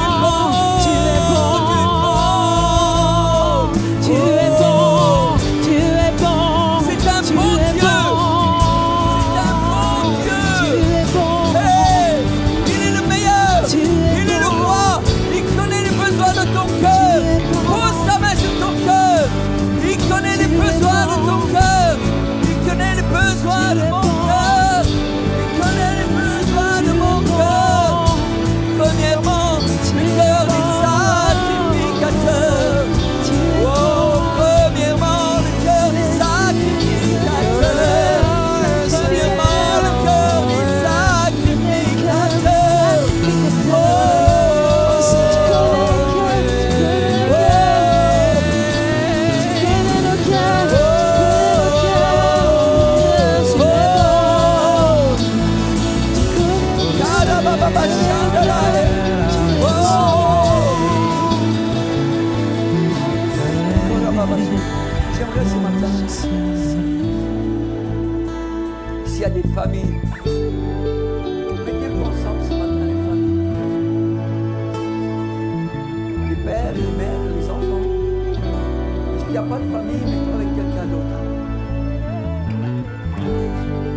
Tu es bon. Tu es bon. Tu es J'aimerais ce matin, s'il y a des familles, mettez-vous ensemble ce matin, les familles. Les pères, les mères, les enfants. S'il n'y a pas de famille, mettez-vous avec quelqu'un d'autre.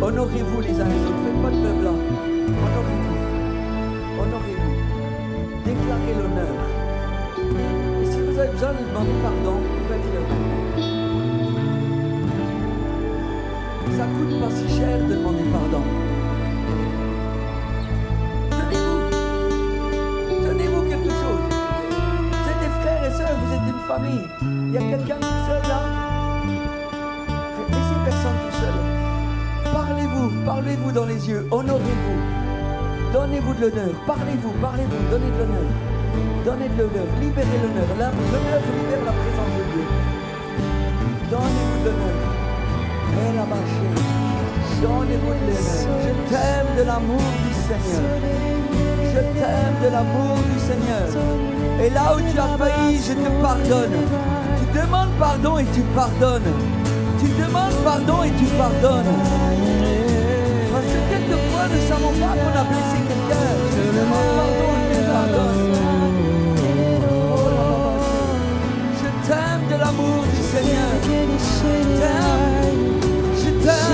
Honorez-vous les uns les autres. Faites pas de blabla. Honorez-vous. Honorez-vous. Déclarez l'honneur. Et si vous avez besoin de demander pardon, faites-le. Ça ne coûte pas si cher de demander pardon. Tenez-vous. Tenez-vous quelque chose. Vous êtes des frères et sœurs, vous êtes une famille. Il y a quelqu'un tout seul là. Laissez personne tout seul. Parlez-vous dans les yeux, honorez-vous, donnez-vous de l'honneur, parlez-vous, donnez de l'honneur, libérez l'honneur, l'honneur libère la présence de Dieu, donnez-vous de l'honneur, donnez-vous de l'honneur, je t'aime de l'amour du Seigneur, je t'aime de l'amour du Seigneur, et là où tu as failli, je te pardonne, tu demandes pardon et tu pardonnes. Tu demandes pardon et tu pardonnes. Parce que quelquefois, nous ne savons pas qu'on a blessé quelqu'un. Tu demandes pardon et tu pardonnes. Je t'aime de l'amour du Seigneur. Je t'aime. Je t'aime.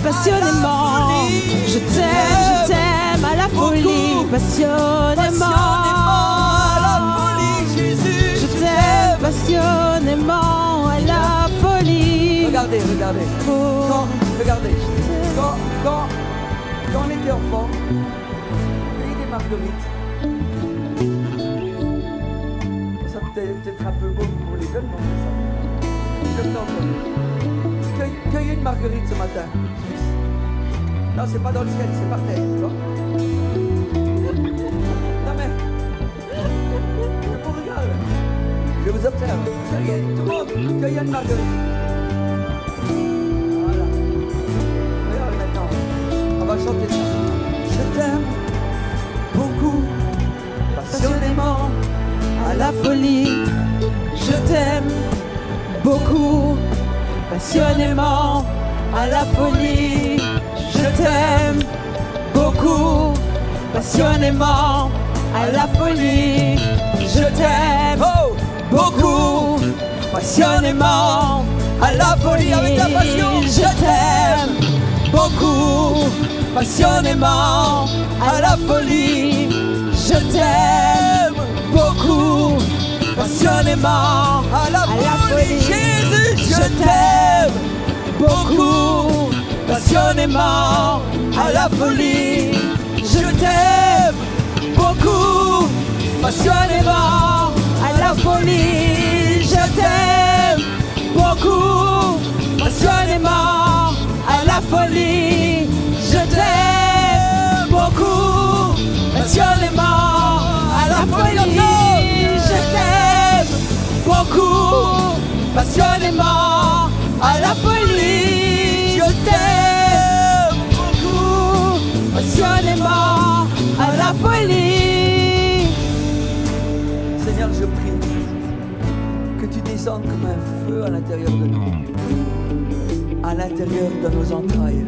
Passionnément, je t'aime à la folie, passionnément, à la folie, Jésus, je t'aime passionnément à la folie. Regardez. Quand on était enfant, il y avait des marguerites. Ça peut-être un peu beau pour les jeunes, non, c'est ça. Cueillez une marguerite ce matin. Non, c'est pas dans le ciel, c'est par terre, tu vois. Non mais, je vous regarde. Je vous observe. Cueillez, tout le monde, cueillez une marguerite. Voilà. Regarde maintenant. On va chanter ça. Je t'aime beaucoup, passionnément, à la folie. Je t'aime beaucoup, passionnément, à la folie. Je t'aime beaucoup, passionnément, à la folie. Je t'aime beaucoup, passionnément, à la folie. Avec la passion. Je t'aime beaucoup, passionnément, à la folie. Je t'aime beaucoup, passionnément, À la folie, Jésus, je t'aime beaucoup, passionnément, à la folie. Je t'aime beaucoup, passionnément, à la folie. Je t'aime beaucoup, passionnément, à la folie. Je t'aime beaucoup, passionnément, à la folie. Je t'aime beaucoup, passionnément, à la folie. Je t'aime beaucoup, passionnément, à la folie. Seigneur, je descendre comme un feu à l'intérieur de nous, à l'intérieur de nos entrailles.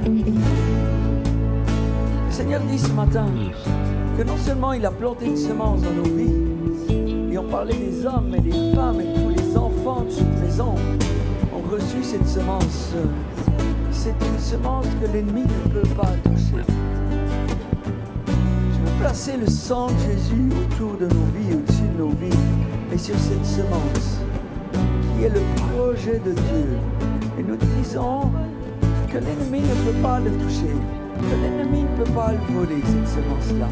Le Seigneur dit ce matin que non seulement il a planté une semence dans nos vies, et on parlait des hommes et des femmes et tous les enfants de cette maison ont reçu cette semence. C'est une semence que l'ennemi ne peut pas toucher. Je veux placer le sang de Jésus autour de nos vies, au-dessus de nos vies, et sur cette semence qui est le projet de Dieu. Et nous disons que l'ennemi ne peut pas le toucher, que l'ennemi ne peut pas le voler, cette semence-là.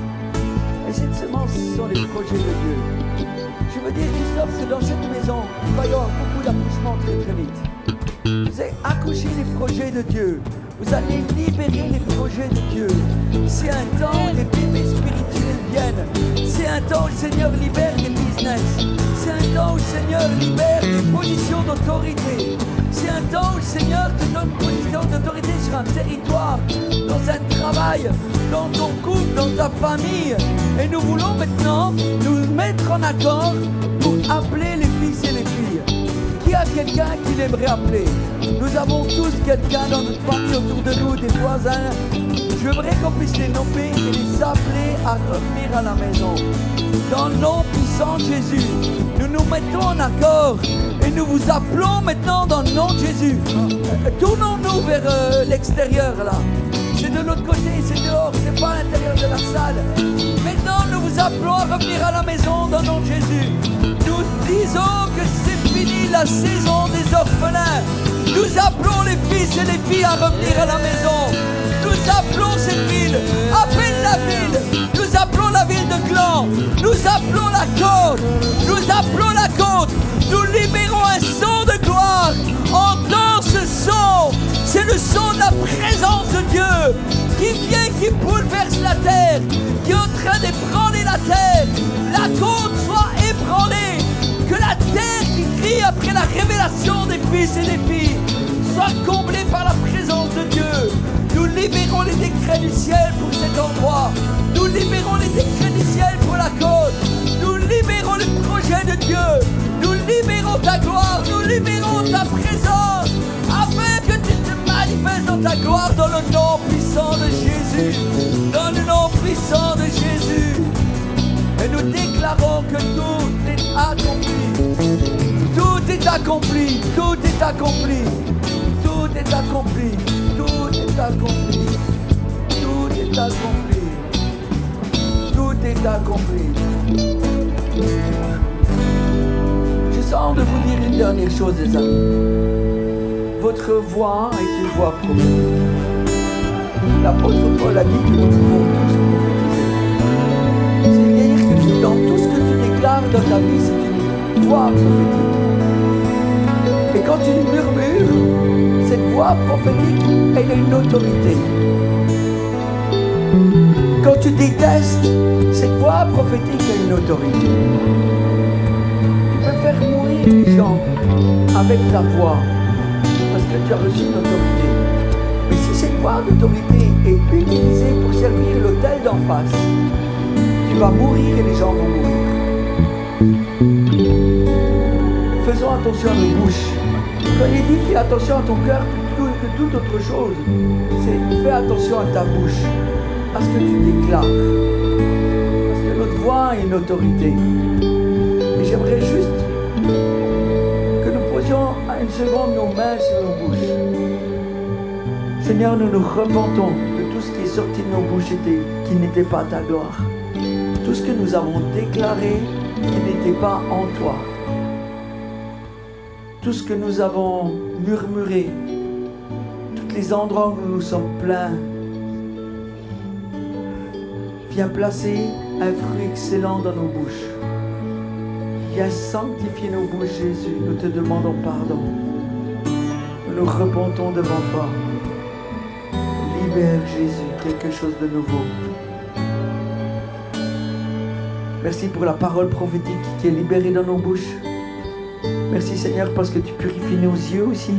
Et cette semence, ce sont les projets de Dieu. Je veux dire, Christophe, que dans cette maison, il va y avoir beaucoup d'accouchements très très vite. Vous allez accoucher les projets de Dieu. Vous allez libérer les projets de Dieu. C'est un temps où les bébés spirituels viennent. C'est un temps où le Seigneur libère des business. C'est un temps où le Seigneur libère des positions d'autorité. C'est un temps où le Seigneur te donne une position d'autorité sur un territoire, dans un travail, dans ton couple, dans ta famille. Et nous voulons maintenant nous mettre en accord pour appeler les fils et les filles. Qui a quelqu'un qui l'aimerait appeler? Nous avons tous quelqu'un dans notre famille autour de nous, des voisins. Je voudrais qu'on puisse les nommer et les appeler à revenir à la maison. Dans le nom puissant de Jésus, nous nous mettons en accord et nous vous appelons maintenant dans le nom de Jésus. Tournons-nous vers l'extérieur là. C'est de l'autre côté, c'est dehors, c'est pas à l'intérieur de la salle. Maintenant, nous vous appelons à revenir à la maison dans le nom de Jésus. Nous disons que c'est fini la saison des orphelins. Nous appelons les fils et les filles à revenir à la maison. Nous appelons cette ville, appelle la ville. Nous appelons la ville de Gland. Nous appelons la côte. Nous appelons la côte. Nous libérons un son de gloire. Entends ce son. C'est le son de la présence de Dieu qui vient, qui bouleverse la terre, qui est en train d'ébranler la terre. La côte soit ébranlée. Que la terre qui crie après la révélation des fils et des filles soit comblée par la présence de Dieu. Nous libérons les décrets du ciel pour cet endroit. Nous libérons les décrets du ciel pour la côte. Nous libérons le projet de Dieu. Nous libérons ta gloire. Nous libérons ta présence. Afin que tu te manifestes dans ta gloire dans le nom puissant de Jésus. Dans le nom puissant de Jésus. Et nous déclarons que tout est accompli. Tout est accompli. Tout est accompli. Tout est accompli. Tout est accompli. Tout est accompli. Tout est accompli. Je sens de vous dire une dernière chose, les amis. Votre voix est une voix prophétique. L'apôtre Paul a dit que nous pouvons tous prophétiser. C'est-à-dire que dans tout ce que tu déclares dans ta vie, c'est une voix prophétique. Et quand tu murmures, cette voix prophétique, elle a une autorité. Quand tu détestes, cette voix prophétique a une autorité. Tu peux faire mourir les gens avec ta voix, parce que tu as reçu une autorité. Mais si cette voix d'autorité est utilisée pour servir l'autel d'en face, tu vas mourir et les gens vont mourir. Faisons attention à nos bouches. Quand il dit fais attention à ton cœur que toute autre chose, c'est fais attention à ta bouche, à ce que tu déclares. Parce que notre voix a une autorité. Et j'aimerais juste que nous posions une seconde nos mains sur nos bouches. Seigneur, nous nous repentons de tout ce qui est sorti de nos bouches qui n'était pas ta gloire. Tout ce que nous avons déclaré qui n'était pas en toi. Tout ce que nous avons murmuré, tous les endroits où nous nous sommes pleins, viens placer un fruit excellent dans nos bouches. Viens sanctifier nos bouches, Jésus. Nous te demandons pardon. Nous nous repentons devant toi. Libère, Jésus, quelque chose de nouveau. Merci pour la parole prophétique qui est libérée dans nos bouches. Merci Seigneur parce que tu purifies nos yeux aussi.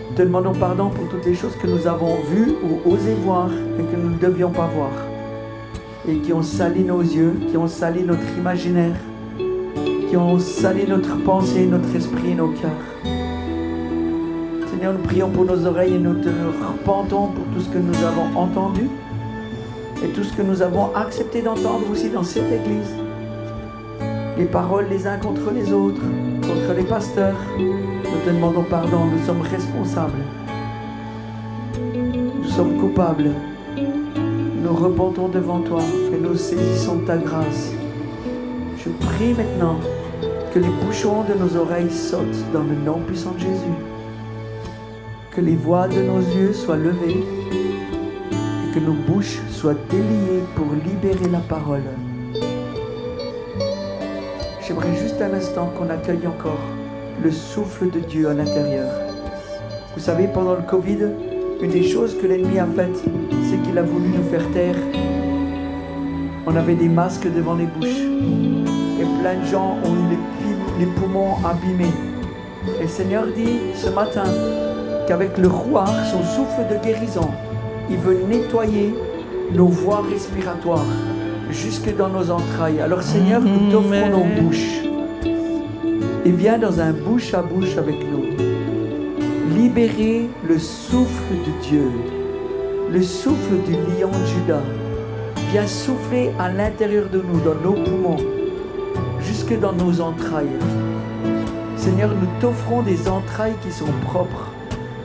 Nous te demandons pardon pour toutes les choses que nous avons vues ou osé voir et que nous ne devions pas voir. Et qui ont sali nos yeux, qui ont sali notre imaginaire, qui ont salé notre pensée, notre esprit et nos cœurs. Seigneur, nous prions pour nos oreilles et nous te repentons pour tout ce que nous avons entendu et tout ce que nous avons accepté d'entendre aussi dans cette église. Les paroles les uns contre les autres, contre les pasteurs. Nous te demandons pardon, nous sommes responsables. Nous sommes coupables. Nous repentons devant toi et nous saisissons ta grâce. Je prie maintenant que les bouchons de nos oreilles sautent dans le nom puissant de Jésus. Que les voiles de nos yeux soient levées et que nos bouches soient déliées pour libérer la parole. J'aimerais juste un instant qu'on accueille encore le souffle de Dieu à l'intérieur. Vous savez, pendant le Covid, une des choses que l'ennemi a faites, c'est qu'il a voulu nous faire taire. On avait des masques devant les bouches et plein de gens ont eu les poumons abîmés. Et le Seigneur dit ce matin qu'avec le Ruach, son souffle de guérison, il veut nettoyer nos voies respiratoires jusque dans nos entrailles. Alors Seigneur, nous t'offrons nos bouches et viens dans un bouche à bouche avec nous. Libérer le souffle de Dieu, le souffle du lion de Juda. Viens souffler à l'intérieur de nous, dans nos poumons, jusque dans nos entrailles. Seigneur, nous t'offrons des entrailles qui sont propres,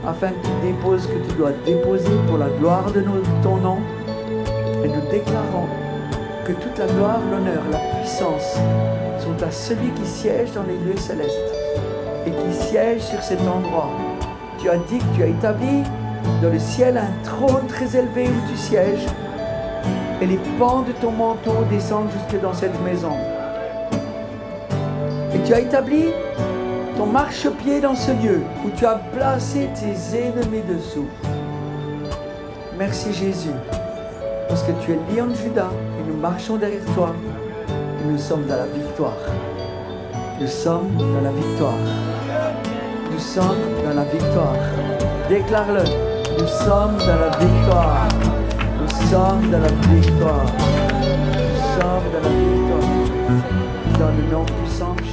afin que tu déposes ce que tu dois déposer pour la gloire de ton nom. Et nous déclarons que toute la gloire, l'honneur, la puissance sont à celui qui siège dans les lieux célestes et qui siège sur cet endroit. Tu as dit que tu as établi dans le ciel un trône très élevé où tu sièges et les pans de ton manteau descendent jusque dans cette maison. Et tu as établi ton marchepied dans ce lieu où tu as placé tes ennemis dessous. Merci Jésus, parce que tu es le lion de Juda et nous marchons derrière toi. Et nous sommes dans la victoire. Nous sommes dans la victoire. Nous sommes dans la victoire. Déclare-le. Nous sommes dans la victoire. Nous sommes dans la victoire. Nous sommes dans la victoire. Dans le nom puissant de